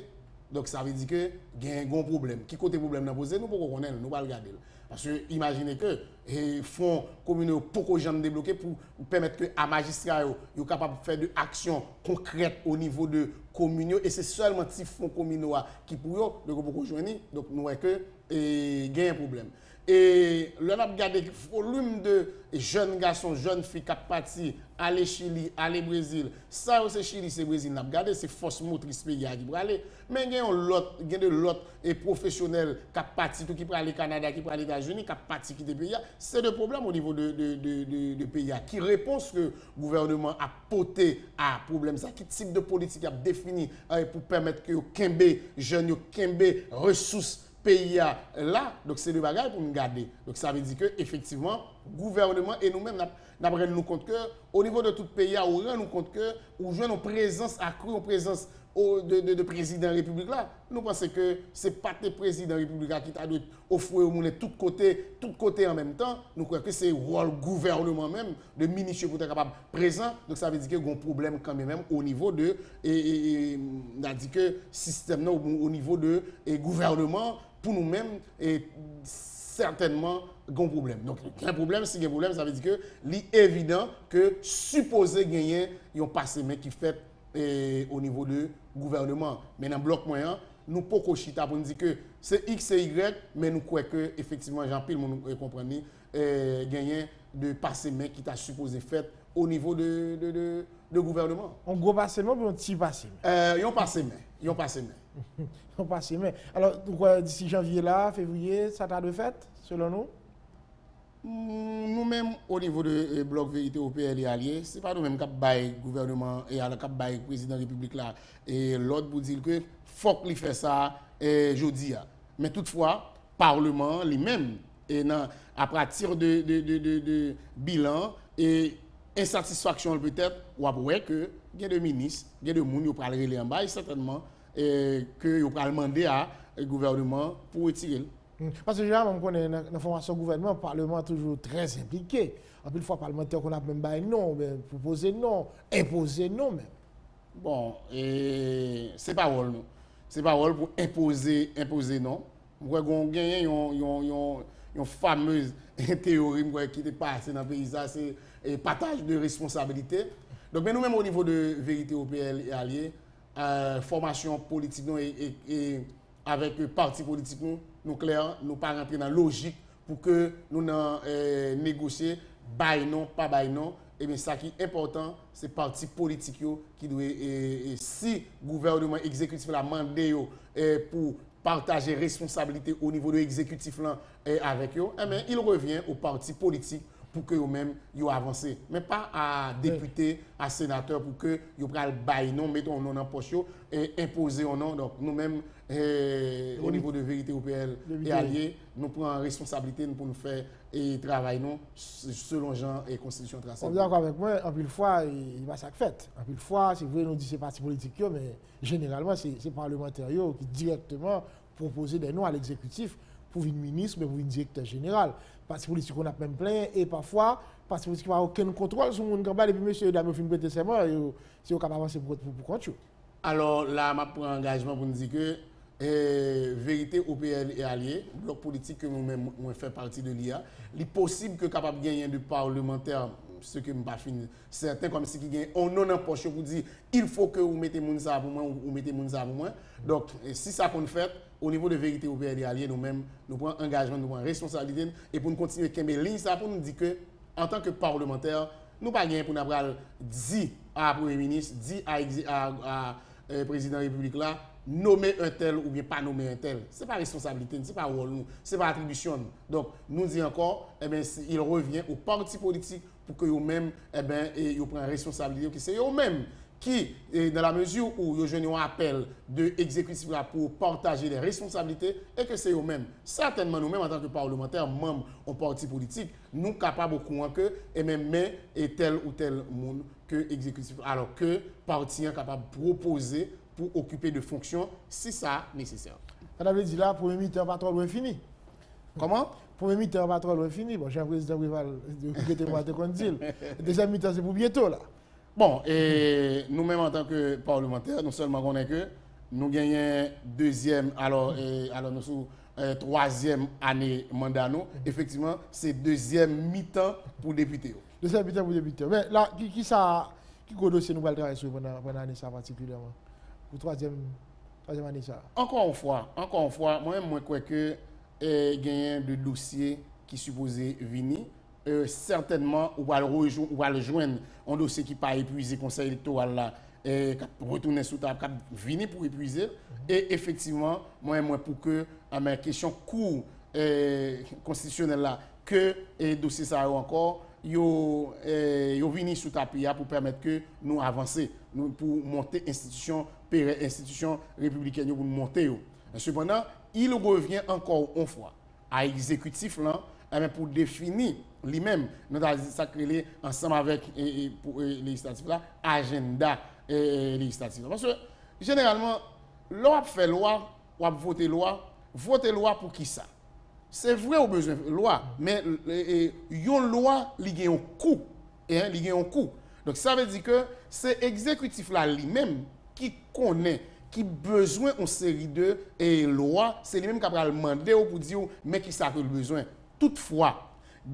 Donc ça veut dire que il y a un gros problème. Qui côté problème n'a posé, nous ne pouvons pas nous pas regarder. Parce que imaginez que les fonds communaux pourquoi jamais débloqués pour permettre que les magistrats soient capables de faire des actions concrètes au niveau de communaux et c'est seulement ces fonds communaux qui pourront beaucoup joindre. Donc nous voyons que il y a un problème. Et là, on a regardé le volume de jeunes garçons, jeunes filles qui sont partis aller Chili, aller Brésil. Ça, c'est Chili, c'est Brésil. On a regardé ces forces motrices pays qui pour aller. Mais il y a de l'autre professionnels qui sont partis, qui pour aller au Canada, qui pour aller aux États-Unis, qui sont partis quitter le pays. C'est le problème au niveau de pays. Qui répond que le gouvernement a porté à problème ça? Quel type de politique a défini pour permettre que les jeunes, les ressources pays là, donc c'est le bagage pour nous garder. Donc ça veut dire que effectivement, gouvernement et nous-mêmes, nous rendons compte que au niveau de tout pays, on rend nous compte que nous jouons une présence accrue, une présence de président de la République là. Nous pensons que ce n'est pas le président de la République qui t'a offert au monde de tous côtés en même temps. Nous croyons que c'est le rôle gouvernement même, de ministre pour être capable présent. Donc ça veut dire qu'il y a un problème quand même au niveau de, on a dit que système au niveau de gouvernement. Pour nous-mêmes, certainement, il y a un problème. Donc, il y a un problème, si il y a un problème, ça veut dire que c'est évident que supposé gagner, il y a un passé qui fait au niveau du gouvernement. Mais dans le bloc moyen, nous ne pouvons pas pour nous dire que c'est X et Y, mais nous croyons que, effectivement, Jean-Pierre, nous comprenons, gagner de passé qui t'a supposé fait au niveau de gouvernement. Un gros passé ou un petit passé? Il y a un passé On passe, mais alors, d'ici janvier là, février, ça t'a de fait, selon nous? Nous-mêmes, au niveau de Bloc Vérité au PL et Alliés, ce n'est pas nous-mêmes qui avons gouvernement et qui avons président de la République là. Et l'autre pour dire que faut qu'il fasse ça jeudi. Mais toutefois, Parlement lui-même, à partir de bilan et insatisfaction peut-être, on voit que il y a des ministres, il y a des gens qui ont parlé en bas, certainement, que vous pouvez demander à le gouvernement pour retirer. Parce que généralement, on connaît la formation gouvernement, le Parlement est toujours très impliqué. En plus, fois parlementaire qu'on a même pas non, proposer non, imposer non même. Bon, c'est pas rôle non. C'est pas rôle pour imposer non. Moi, on gagne une fameuse théorie qui est passée dans le pays, c'est partage de responsabilité. Donc, nous-mêmes, au niveau de Vérité au PL et Alliés, formation politique et avec parti politique nous clair nous pas rentrer dans la logique pour que nous négocier, bail non, pas bail non. Et bien, ça qui est important, c'est les partis politiques qui doivent, si le gouvernement exécutif l'a mandé pour partager responsabilité au niveau de l'exécutif avec eux, eh bien, il revient aux partis politiques pour que eux-mêmes avancent. Mais pas à députés, à sénateurs pour que ils prennent le bail non, mettons non en poche et imposer au nom. Donc nous-mêmes, au niveau de Vérité OPL et Alliés, nous prenons responsabilité pour nous faire et travailler selon genre et constitution tracée. On est d'accord avec moi, en plus de fois, il va ça fait. En plus de fois, c'est vrai, nous disons c'est parti politique, mais généralement, c'est les parlementaires qui directement proposent des noms à l'exécutif pour une ministre, mais pour une directeur général. Parti politique, on a même plein, et parfois, parti politique n'a aucun contrôle sur le monde et puis monsieur Dame fin prêter serment, c'est capable d'avancer pour compte. Alors là, je prends engagement pour nous dire que Vérité OPL et Alliés, bloc politique que nous-mêmes fait partie de l'IA, il est possible que capable de gagner de parlementaires, ce que je ne pas fini, certains comme si qui gagnent on non en poche pour dire il faut que vous mettez mon ça pour moi ou mettez mon ça pour moi. Donc si ça qu'on fait au niveau de Vérité OPL et Alliés, nous-mêmes nous prenons engagement, nous prenons responsabilité et pour nous continuer à mettre ligne ça pour nous dire que en tant que parlementaire, nous pas gagner pour nous dire à Premier ministre, dire à président de la République là nommer un tel ou bien pas nommer un tel. Ce n'est pas responsabilité, ce n'est pas rôle, ce n'est pas attribution. Donc, nous disons encore, eh bien, il revient aux partis politiques pour que eux-mêmes ils prennent responsabilité. C'est eux-mêmes qui, dans la mesure où ils ont un appel de l'exécutif pour partager les responsabilités, et que c'est eux-mêmes. Certainement, nous-mêmes, en tant que parlementaires, membres en parti politique, nous sommes capables au courant que, et même, et tel ou tel monde que l'exécutif, alors que parti est capable de proposer pour occuper de fonctions si ça est nécessaire. Madame le dit là, premier mi-temps, pas trop loin fini. Comment? Premier mi-temps, pas trop loin fini. Bon, j'ai un président rival de moi de dire. Deuxième mi-temps, c'est pour bientôt là. Bon, et nous-mêmes en tant que parlementaires, nous seulement connaissons que nous gagnons deuxième, alors nous sommes troisième année mandat nous. Effectivement, c'est deuxième mi-temps pour députés. Deuxième mi-temps pour députés. Mais là, qui dossier nous allons travailler sur pendant l'année ça particulièrement? Pour troisième année ça. Encore une fois, moi-même, je crois que gagner de dossiers qui supposés venir. Certainement, on va le joindre un dossier qui n'est pas épuisé, conseil électoral là, retourner sous table, venir pour épuiser. Et effectivement, moi, pour que ma question court constitutionnelle là, que les dossiers ça encore, yo venir sous table pour permettre que nous avancer, pour monter institution républicaine pour monter. Cependant, il revient encore une fois à l'exécutif là, pour définir lui-même, nous avons sacré ensemble avec les législatifs là, agenda législatif. Parce que généralement, l'on fait loi, on voter loi pour qui ça? C'est vrai au besoin de loi, mais une loi, il y a un coût. Il y a un coût. Donc ça veut dire que c'est l'exécutif là lui-même qui connaît, qui besoin d'une série de lois, c'est lui-même qui va demander pour dire mais qui ça que le besoin. Toutefois,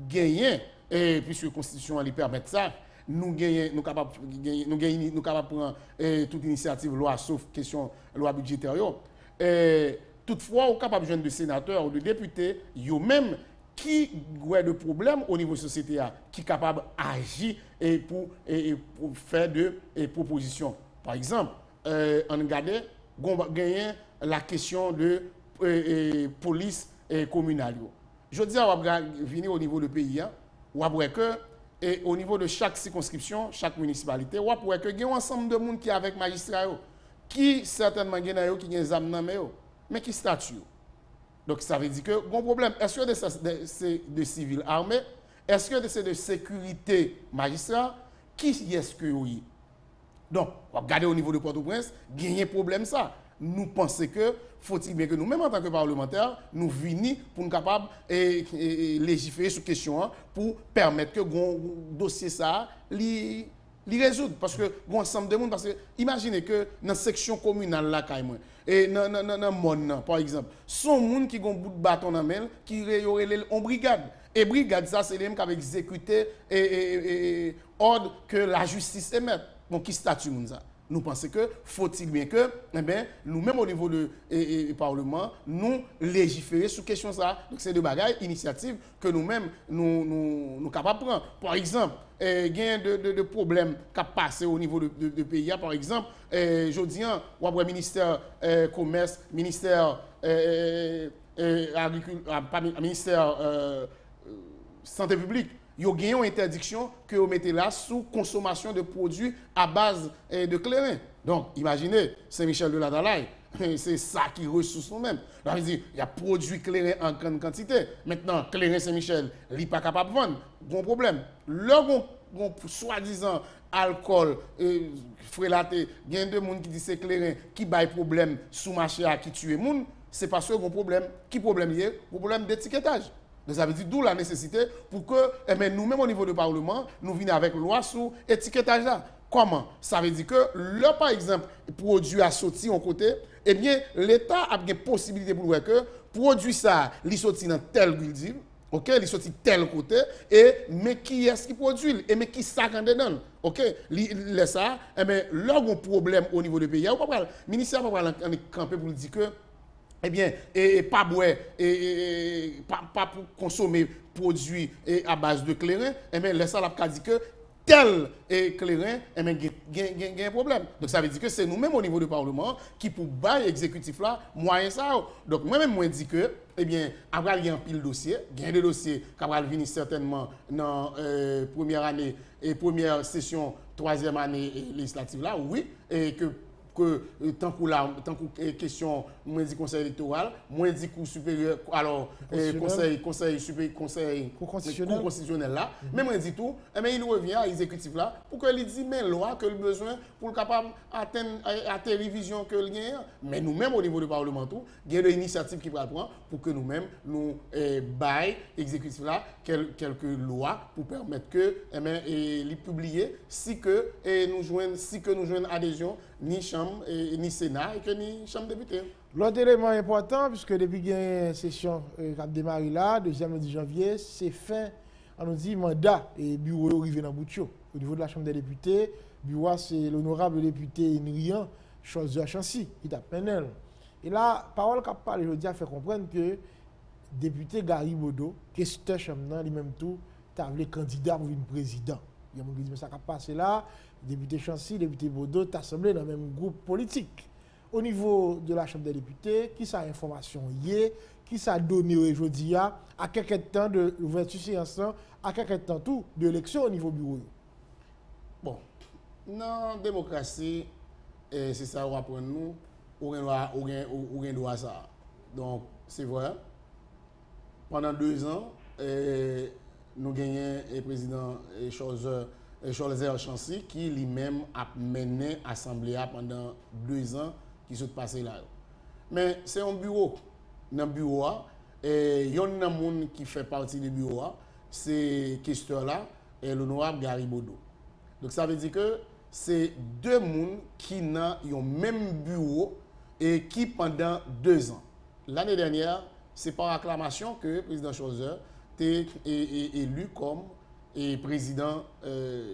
gagner, puisque la Constitution lui permet ça, nous capables de prendre toute initiative loi, sauf question loi budgétaire. Toutefois, on est capable de jeunes de sénateurs ou de députés, eux-mêmes qui ont des problèmes au niveau de la société, qui sont capables d'agir pour faire des propositions. Par exemple, on regarde gagner la question de police communale. Je dis, on va venir au niveau du pays, on va voir que au niveau de chaque circonscription, chaque municipalité, on va voir que il y a un ensemble de monde qui est avec magistrats, qui certainement qui ont des âmes, mais qui statut. Donc ça veut dire que bon problème. Est-ce que c'est de civils armés? Est-ce que c'est de sécurité magistrats? Qui est-ce que oui? Donc, on va regarder au niveau de Port-au-Prince, il y a un problème ça. Nous pensons que faut-il bien que nous, même en tant que parlementaires, nous venions pour nous capables de légiférer sur question pour permettre que le dossier ça li résoudre. Parce que ensemble de monde, parce que imaginez que dans la section communale là, et dans le monde, par exemple, son monde qui a un bout de bâton dans main, qui aurait en brigade. Et brigade, ça, c'est les mêmes qui ont exécuté ordre que la justice émet. Bon, qui statue ça? nous pensons que faut-il bien que nous-mêmes au niveau du Parlement, nous légiférer sur question ça. Donc c'est de bagages, initiatives que nous-mêmes nous capables de prendre. Par exemple, il y a de problèmes qui passent au niveau de pays. Par exemple, je dis, on voit ministère commerce, ministère ministère santé publique. Il y a une interdiction que vous mettez là sous consommation de produits à base de clairin. Donc, imaginez, Saint-Michel de la Dalaï, c'est ça qui ressource nous-mêmes. Il y a produits clairin en grande quantité. Maintenant, clairin Saint-Michel, il n'est pas capable de vendre. Bon problème. Là, soi-disant alcool, frélaté, il y a des gens qui disent que c'est clairin qui baille problème sous marché à qui tue les gens. C'est parce que bon problème. Qui problème y est? Problème d'étiquetage. Donc ça veut dire d'où la nécessité pour que nous-mêmes au niveau du Parlement, nous venions avec loi sur étiquetage là. Comment? Ça veut dire que là, par exemple, produit a sorti en côté, eh bien, l'État a une possibilité pour voir que produit ça, il sorti dans tel building, ok, il sorti tel côté, et mais qui est-ce qui produit, et mais qui ça quand dedans, ok, ça, eh bien, là, il y a un problème au niveau du pays. Le ministère va pas camper pour dire que eh bien, pas boire, pas pour consommer produits à base de clairin, eh bien, ça a dit que tel clairin, eh bien, il y a un problème. Donc, ça veut dire que c'est nous-mêmes au niveau du Parlement qui, pour bailler l'exécutif là, moyen ça. Donc, moi-même, moi, dis que, eh bien, après, il y a un pile dossier, il y a des dossiers qui vont venir certainement dans la première année et première session, troisième année législative là, oui, et que tant que question moins dit conseil électoral, moins dit cour supérieur, alors conseil constitutionnel là, mais moins dit tout, mais il revient à l'exécutif là pour que il dise mais loi que le besoin pour capable atteindre révision que le gain. Mais nous-mêmes au niveau du Parlement tout, il y a des initiatives qui prennent pour que nous-mêmes nous bail exécutif là quelques lois pour permettre que les publier si que nous joignent adhésion ni chambre ni Sénat et que ni chambre député. L'autre élément important, puisque depuis qu'il y a une session qui a démarré là, 2e lundi janvier, c'est fin, on nous dit mandat et bureau arrivé dans Boutio. Au niveau de la Chambre des députés, bureau c'est l'honorable député Nrian Chose Chancy, qui t'a penel. Et là, parole qu'a parlé aujourd'hui a fait comprendre que député Gary Bodo, questeur chambre lui-même tout, t'as le candidat pour une président. Il y a des gens qui disent mais ça a passé là. Député Chancy, député Bodo, t'assemblé dans le même groupe politique. Au niveau de la Chambre des députés, qui ça information hier, qui ça donné aujourd'hui à quelques temps de l'ouverture séance, à quelques temps tout de l'élection au niveau bureau. Bon, dans la démocratie, c'est ça qu'on apprend nous, on doit ça. Donc, c'est vrai, pendant 2 ans, nous gagnons le président Cholezer Chancy qui lui-même a mené l'Assemblée pendant 2 ans qui se passé là. Mais c'est un bureau. Dans le bureau, il y a un monde qui fait partie du bureau, c'est question là, et l'honorable Gary Bodo. Donc ça veut dire que c'est 2 personnes qui ont le même bureau et qui pendant 2 ans. L'année dernière, c'est par acclamation que le président Cholezer est élu comme président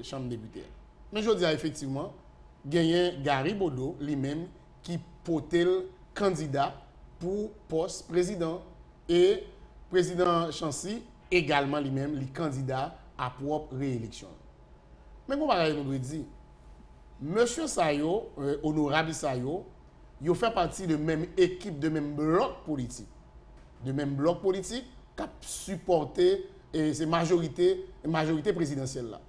Chambre des députés. Mais je dis effectivement, gagné Gary Bodo lui-même qui portait candidat pour poste président et président Chancy également lui-même le candidat à propre réélection. Mais comment on doit dire, monsieur Sayo, honorable Sayo, il fait partie de même équipe, de même bloc politique. De même bloc politique qui a supporté ces majorité présidentielle là.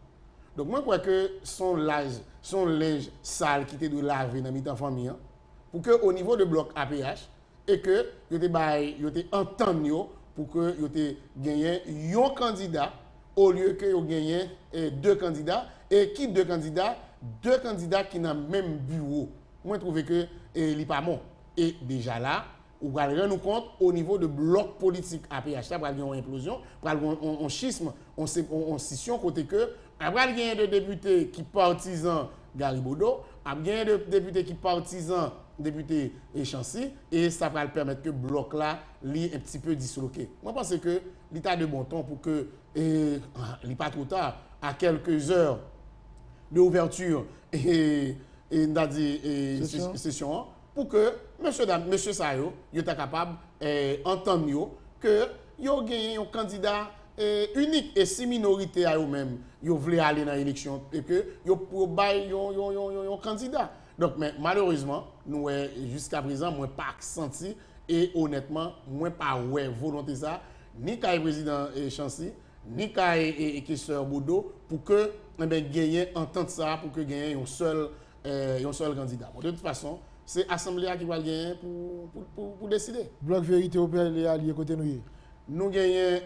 Donc moi je crois que son linge sale qui était de laver dans mi-temps famille pour que au niveau de bloc APH et que yo te entendu pour que yo te gagné un candidat au lieu que yo gagné 2 candidats et qui 2 candidats qui dans même bureau. Moi je trouve que il pas bon et déjà là on va rendre compte au niveau de bloc politique APH, là, il y a une implosion, il y a un schisme, une scission, côté que, après, il y a des députés qui partisans Gary Bodo, il y a des députés qui partisans député Chancy, et ça va permettre que le bloc là, est un petit peu disloqué. Moi, je pense que l'État de bon temps pour que, il n'est pas trop tard, à quelques heures de ouverture et n'a dit session pour que monsieur Sayo yo ta capable entendre que yo gagné un candidat unique et si minorité à eux-mêmes yo voulaient aller dans l'élection et que yo pour bail un candidat. Donc mais malheureusement nous jusqu'à présent moi pas senti et honnêtement moi pas volonté ça ni le président Chancy ni le questeur Bodo pour que gagner entente ça pour que gagner un seul candidat. De toute façon, c'est l'Assemblée qui va gagner pour décider. Bloc Vérité au PLD allié côté nous. Nous gagnons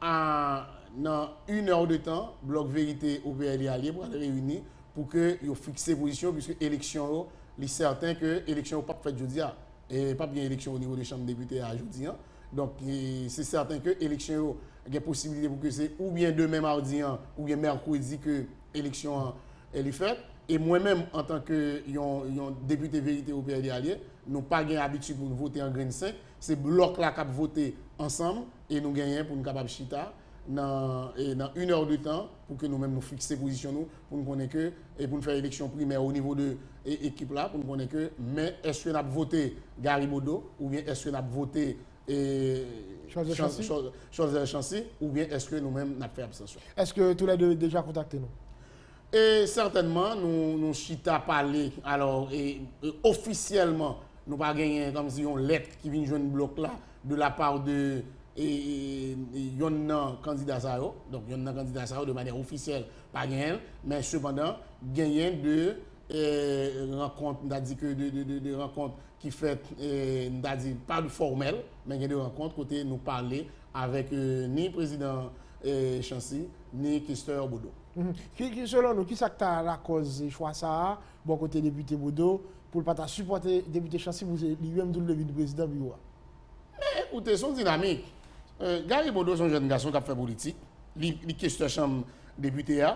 dans 1 heure de temps, Bloc Vérité au PLD allié pour aller réunir pour que yo fixe position puisque élection il est certain que l'élection pas faite jeudi et pas bien élection au niveau des chambres députés à jeudi. Donc c'est certain que l'élection il y a possibilité pour que c'est ou bien demain mardi ou bien mercredi que l'élection est faite. Et moi-même, en tant que député vérité au PLD allié, nous n'avons pas l'habitude pour nous voter en grain 5. C'est bloc là qui a voté ensemble et nous gagnons pour nous capables chita dans 1 heure de temps pour que nous-mêmes nous fixer position nous pour nous connaître que et pour nous faire élection primaire au niveau de l'équipe là pour nous connaître que mais est-ce que nous avons voté Gary Bodo ou bien est-ce que nous avons voté Charles Chancy ou bien est-ce que nous-mêmes avons fait abstention. Est-ce que tous les deux déjà contacté nous? Et certainement, nous chita parler, alors, officiellement, nous pas gagné comme si une lettre qui vient jouer un bloc là, de la part de yon candidat Sao. Donc, yon candidat Sao de manière officielle, pas gagné, mais cependant, gagné de rencontres, on a dit que de rencontres qui fait, on a dit pas de formel, mais gagné de rencontres côté nous parler avec ni président Chancy, ni questeur Bodo. Selon nous, qui est la cause de choix ça, bon côté député Bodo, pour ne pas supporter député Chancy, vous lui-même le du président Biwa? Mais écoutez, son dynamique. Gary Bodo, c'est un jeune garçon qui a fait politique. Il est questeur chambre député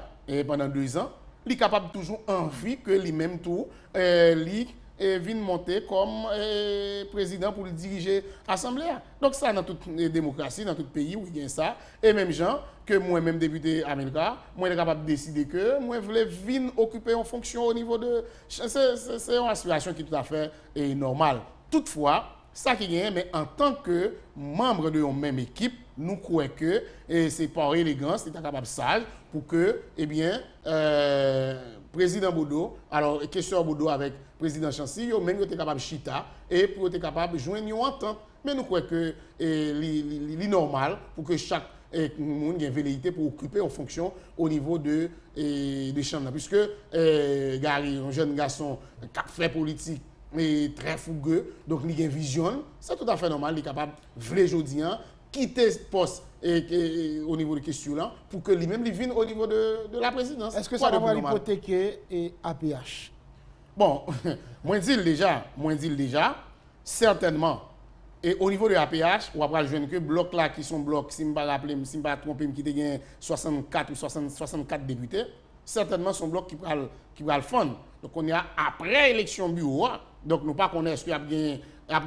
pendant 2 ans. Il est capable toujours envie que lui-même tout, vienne monter comme président pour diriger l'Assemblée. Donc ça, dans toute démocratie, dans tout pays où il y a ça, et même gens que moi-même député américain, moi je suis capable de décider que moi je voulais venir occuper une fonction au niveau de... C'est une aspiration qui est tout à fait normale. Toutefois, ça qui est, mais en tant que membre de la même équipe, nous croyons que c'est par élégance, c'est capable sage pour que, eh bien, président Bodo, alors question Bodo avec président Chancy, même était capable de chita et pour être capable de joindre une entente. Mais nous croyons que c'est normal pour que chaque monde ait une velléité pour occuper en fonction au niveau de chambres. Puisque Gary, un jeune garçon qui a fait politique, mais très fougueux, donc il a une vision, c'est tout à fait normal, il est capable de aujourd'hui quitter ce poste au niveau de question là pour que lui-même vienne au niveau de la présidence. Est-ce que ça va hypothéquer APH? Bon, moi dis déjà, certainement. Et au niveau de APH, on va jouer que bloc là qui sont blocs, si je ne me rappelle, si je ne me trompe, qui ont 64 ou 64 députés, certainement sont blocs qui va le fond. Donc on est après l'élection bureau, donc nous pas connaître est-ce qu'il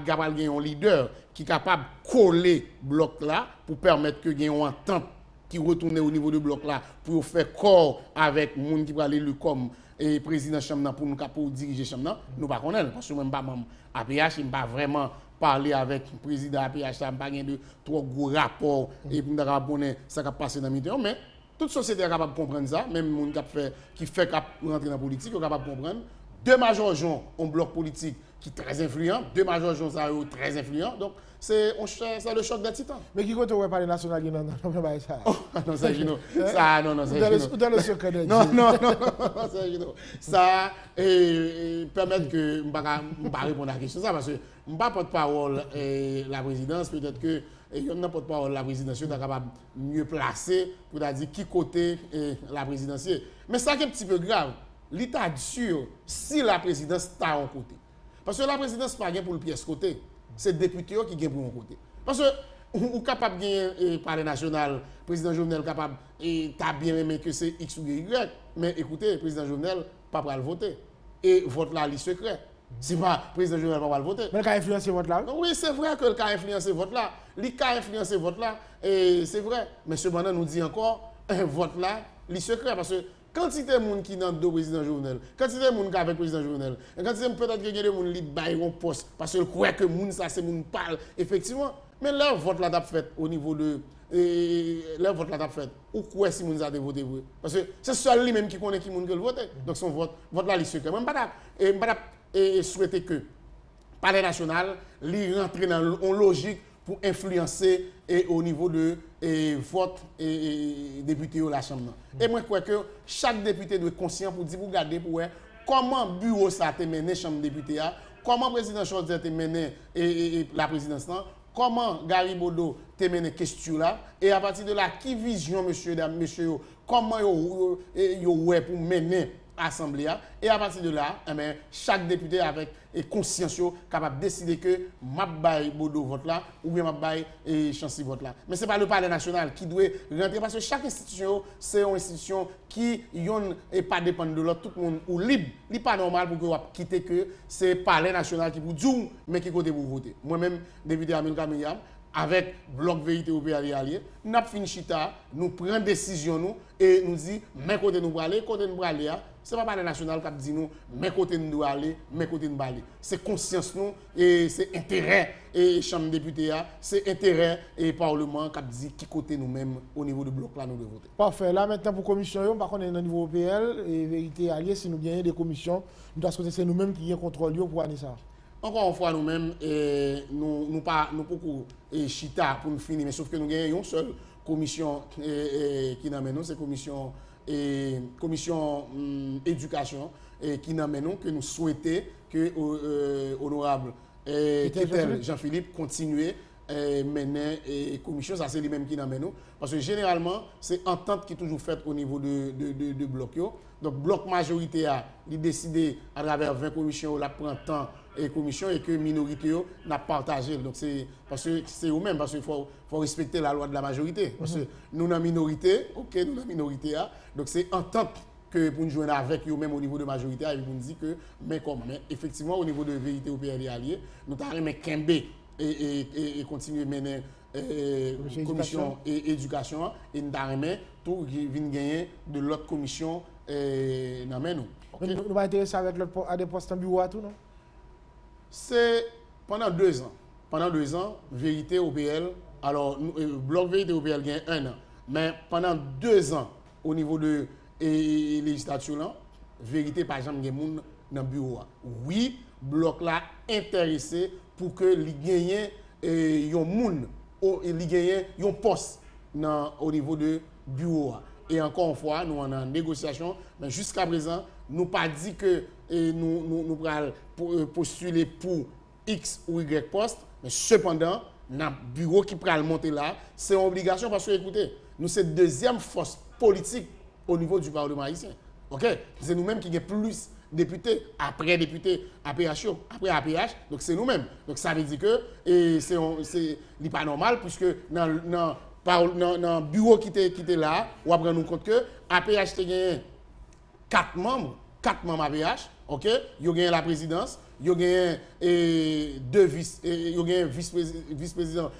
y a un leader qui est capable de coller bloc là pour permettre que y ait une entente qui retourne au niveau du bloc là pour faire corps avec les gens qui va l'élu comme président chambre pour diriger chambre. Nous pas connaître parce que même pas membre APH, il pas vraiment parler avec le président APH, ça pas de trop gros rapports et pour nous connaître ça qui passe dans le mais toute société est capable de comprendre ça, même les gens qui fait rentrer dans la politique, sont capables de comprendre. 2 majors gens ont un bloc politique qui est très influent, 2 majors gens sont très influents, donc c'est le choc des titans. Mais qui compte on va parler national non ça. Non ça Gino. Ça non ça Gino. Dans le secret. Non ça Gino. Ça permettre que me pas répondre à la question ça parce que me pas porte-parole la présidence peut-être que il y a n'importe pas la présidence est capable mieux placer pour dire qui côté la présidentielle. Mais ça qui est un petit peu grave. L'État sûr si la présidence est à un côté. Parce que la présidence n'est pas pour le pièce côté. C'est le député qui gagne pour un côté. Parce que ou capable de gagner par le national, le président Jovenel capable et t'as bien aimé que c'est X ou Y. Mais écoutez, le président Jovenel pas pour le voter. Et vote là, il est secret. C'est pas le président Jovenel pas pour le voter. Mais le cas influencé vote là? Oui, c'est vrai que le cas influencé vote là. Le cas influencé vote là, c'est vrai. Mais cependant, nous dit encore, vote là, il est secret. Parce que quantité de monde qui dans deux président Jovenel, quantité de monde qui avec président Jovenel, et quantité peut-être que des monde qui baillent un poste parce que croit que monde ça c'est monde parle effectivement, mais leur vote là t'a fait au niveau de leur vote là t'a fait ou quoi si monde a voté pour parce que c'est seul lui même qui connaît qui monde que le voter. Donc son vote là il secret. Même pas souhaiter que Palais national lui rentre dans une logique pour influencer au niveau de vote et député de la Chambre. Et moi, je crois que chaque député doit être conscient pour dire, pour regarder pour voir comment le bureau ça a mené la Chambre député, comment le président Chaudière a mené la présidence, comment Gary Bodo a mené la question là, et à partir de là, qui vision, monsieur, comment vous pour mener l'Assemblée, et à partir de là, chaque député avec conscience capable de décider que m'a bail Bodo vote là ou bien m'a bail Chancy vote là. Mais ce n'est pas le Palais national qui doit rentrer parce que chaque institution c'est une institution qui n'est pas dépendante de l'autre, tout le monde ou libre. Il n'est pas normal pour que vous quitter que c'est le Palais national qui vous dit mais qui côté pour voter. Moi-même député Amil Kamiyam avec Bloc Vérité au pays allié, nous avons fini chita, nous prenons décision nous et nous dit mais côté nous aller, côté nous aller, c'est pas Palais national qui dit nous mais côté nous doit aller, mais côté nous aller. C'est conscience nous et c'est intérêt et chambre député c'est intérêt et parlement qui dit qui côté nous-mêmes au niveau du bloc là nous devons voter. Parfait. Là maintenant pour commission, par contre on est au niveau OPL et Vérité allié si nous gagnons des commissions, nous doit c'est nous-mêmes qui avons contrôle pour aller ça. Encore une fois, nous-mêmes, nous pas beaucoup chita pour nous finir, mais sauf que nous avons une seule commission qui nous amène, c'est commission éducation qui nous amène, que nous souhaitons que honorable Jean-Philippe continue mener commission, ça c'est lui-même qui nous amène. Parce que généralement, c'est entente qui est toujours faite au niveau de bloc. Donc, bloc majorité a décidé à travers 20 commissions, la prend temps et commission et que minorité n'a partagé. Donc c'est parce que c'est eux-mêmes parce qu'il faut respecter la loi de la majorité. Parce que nous dans minorité, OK, nous dans minorité donc c'est entente que pour nous jouer avec eux-mêmes au niveau de majorité et vous nous dit que mais effectivement au niveau de Vérité au PRD allié, nous avons Kembe et continuer mener commission et éducation et nous avons tout qui vient gagner de l'autre commission dans nous. Okay. Nous va intéresser avec à des postes en bureau à tout non? C'est pendant 2 ans. Pendant 2 ans, Vérité OPL, alors, Bloc Vérité OPL gagne 1 an. Mais pendant 2 ans, au niveau de législature, Vérité, par exemple, gagne moun dans le bureau. Oui, Bloc là intéressé pour que les gagne yon moun, il gagne yon poste au niveau de bureau. Et encore une fois, nous sommes en négociation, mais jusqu'à présent, nous pas dit que nous allons postuler pour X ou Y poste, mais cependant, dans le bureau qui peut monter là, c'est une obligation parce que, écoutez, nous sommes deuxième force politique au niveau du Parlement haïtien. OK? C'est nous-mêmes qui avons plus de députés, après APH, après APH, donc c'est nous-mêmes. Donc ça veut dire que c'est pas normal, puisque dans le bureau qui était là, on va nous compte que APH a gagné 4 membres APH, ok? Il y a gagné la présidence, il y a gagné 2 vice-présidents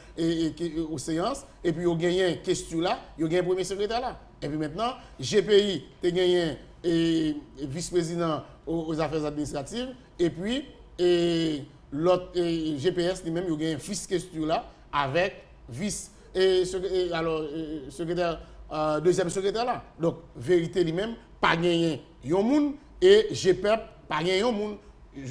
aux séances, et puis il y a gagné question là, il y a gagné premier secrétaire là. Et puis maintenant, GPI a gagné vice-président aux affaires administratives, et puis l'autre GPS lui-même, il y a gagné vice-question là, avec secrétaire, deuxième secrétaire là. Donc, vérité lui-même, pas gagné yon moun, et GPEP, pas gagné yon moun.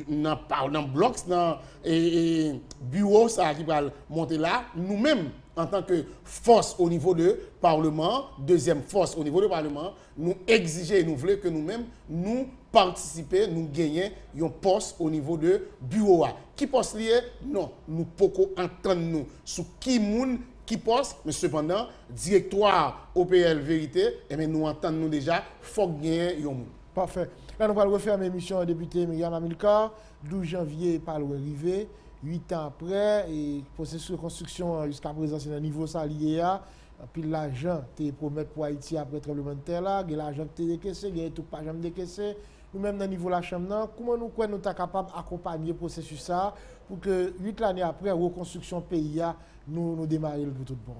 Dans le bloc, dans le bureau, ça qui va monter là, nous-mêmes, en tant que force au niveau du Parlement, deuxième force au niveau du Parlement, nous exigeons et nous voulons que nous-mêmes, nous participer, nous gagner un poste au niveau du bureau. Qui poste lié? Non, nous pouvons entendre nous sur qui moun qui poste, mais cependant, directoire OPL Vérité, et bien nous entendons déjà, il faut gagner un moun. Parfait. Là, nous allons refaire l'émission député Myriam Amilcar, 12 janvier, par arrivé, 8 ans après, et processus de construction jusqu'à présent, c'est un niveau salié. Puis l'argent, tu promet pour Haïti après le tremblement de terre, là, l'argent que tu décaissé, il y a tout pas jamais décaissé. Nous-mêmes, dans le niveau de la Chambre, comment nous sommes capables d'accompagner le processus ça pour que 8 années après, la reconstruction pays, nous démarrions pour tout bon?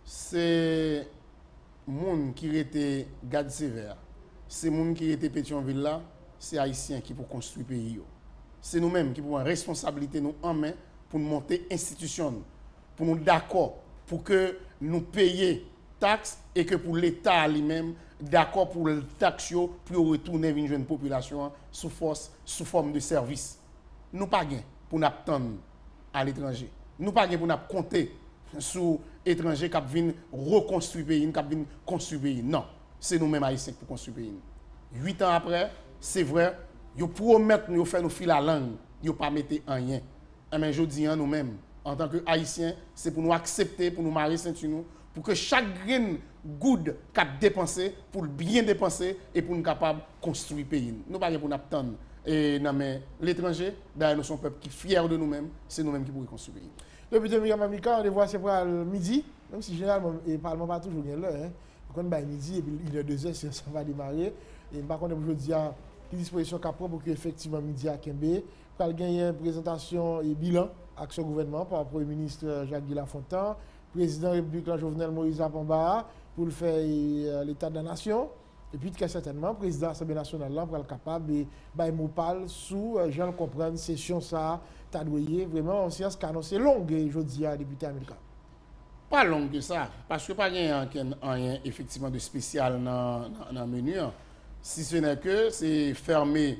C'est monde qui était garde sévère, c'est monde qui était Pétionville là, c'est haïtien qui pour construire le pays. C'est nous-mêmes qui avons responsabilité nous en main pour nous monter institution, pour nous d'accord, pour que nous payions taxes et que pour l'État lui-même d'accord pour le taxe pour retourner vers une population sous forme de service. Nous pas gain pour nous attendre à l'étranger. Nous pas gain pour nous compter sur étrangers qui viennent reconstruire le pays, qui viennent construire le pays. Non, c'est nous-mêmes haïtiens pour construire le pays. 8 ans après, c'est vrai, ils promettent nous faire nous filer la langue, ils pas mettre rien. Mais je dis nous-mêmes en tant que haïtiens, c'est pour nous accepter, pour nous marier ceinture, pour que chaque grain good cap dépenser pour bien dépenser et pour nous capable construire le pays. Nous pas pour nous attendre et non mais l'étranger, d'ailleurs nous sommes un peuple qui est fier de nous-mêmes, c'est nous-mêmes qui pourrons construire le pays. Député Myriam Amilcar, on les voit c'est pour le midi, même si généralement le Parlement pas toujours bien là hein. Quand on midi et puis il est 2 heures ça va démarrer et par contre aujourd'hui à disposition qu'a pour que effectivement midi à Kembe, pour gagner une présentation et bilan action gouvernement par le Premier ministre Jacques Lafontaine, président de la République Jovenel Moïse Apamba pour le faire l'état de la nation. Et puis, très certainement, le président de l'Assemblée nationale là, pour être capable de faire sous, j'en comprends, session ça, t'adouiller, vraiment, en science canon, c'est long, je dis à député américain. Pas long que ça, parce que pas rien effectivement de spécial dans le menu. Si ce n'est que c'est fermer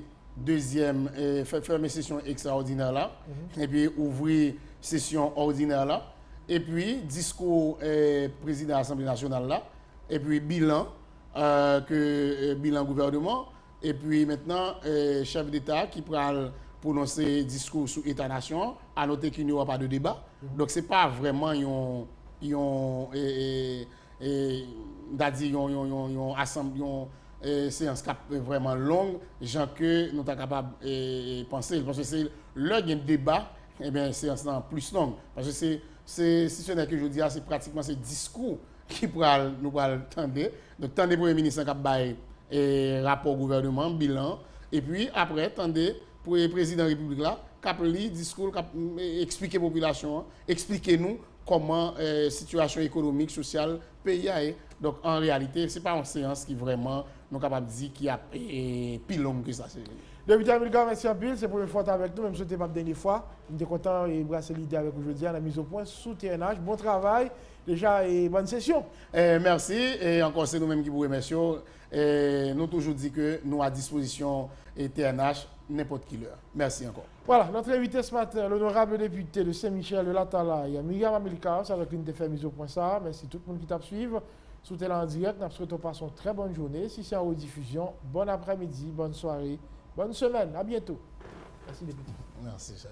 fermer session extraordinaire là, et puis ouvrir session ordinaire là, et puis discours président de l'Assemblée nationale là, et puis bilan bilan gouvernement, et puis maintenant chef d'État qui prend prononcer discours sur État-nation, à noter qu'il n'y aura pas de débat. Donc c'est pas vraiment séance vraiment longue, gens que nous sommes capables de penser. Parce que c'est le débat, et bien séance plus longue. Parce que si ce n'est que je dis, c'est pratiquement ce discours qui nous pourra tendre. Donc, tant des premiers ministres qui ont rapport gouvernement, bilan, et puis après, tendez pour le président de la République là, qui a lu discours, qui expliquer la population, expliquez-nous comment la situation économique, sociale, pays est. Donc, en réalité, ce n'est pas une séance qui vraiment nous capable de dire qu'il y a plus long que ça. Député Amilcar, merci un peu. C'est pour une fois avec nous, même si ce n'était pas la dernière fois. Nous sommes contents de brasser l'idée avec aujourd'hui à la mise au point sous TNH. Bon travail, déjà, et bonne session. Merci. Et encore, c'est nous-mêmes qui vous remercions. Nous toujours dit que nous à disposition et TNH n'importe qui l'heure. Merci encore. Voilà, notre invité ce matin, l'honorable député de Saint-Michel de l'Atala, Myriam Amilcar, c'est avec une défaite mise au point ça. Merci tout le monde qui t'a suivi. Sous télé en direct, nous souhaitons passer une très bonne journée. Si c'est en rediffusion, bon après-midi, bonne soirée, bonne semaine. À bientôt. Merci député. Merci, chef.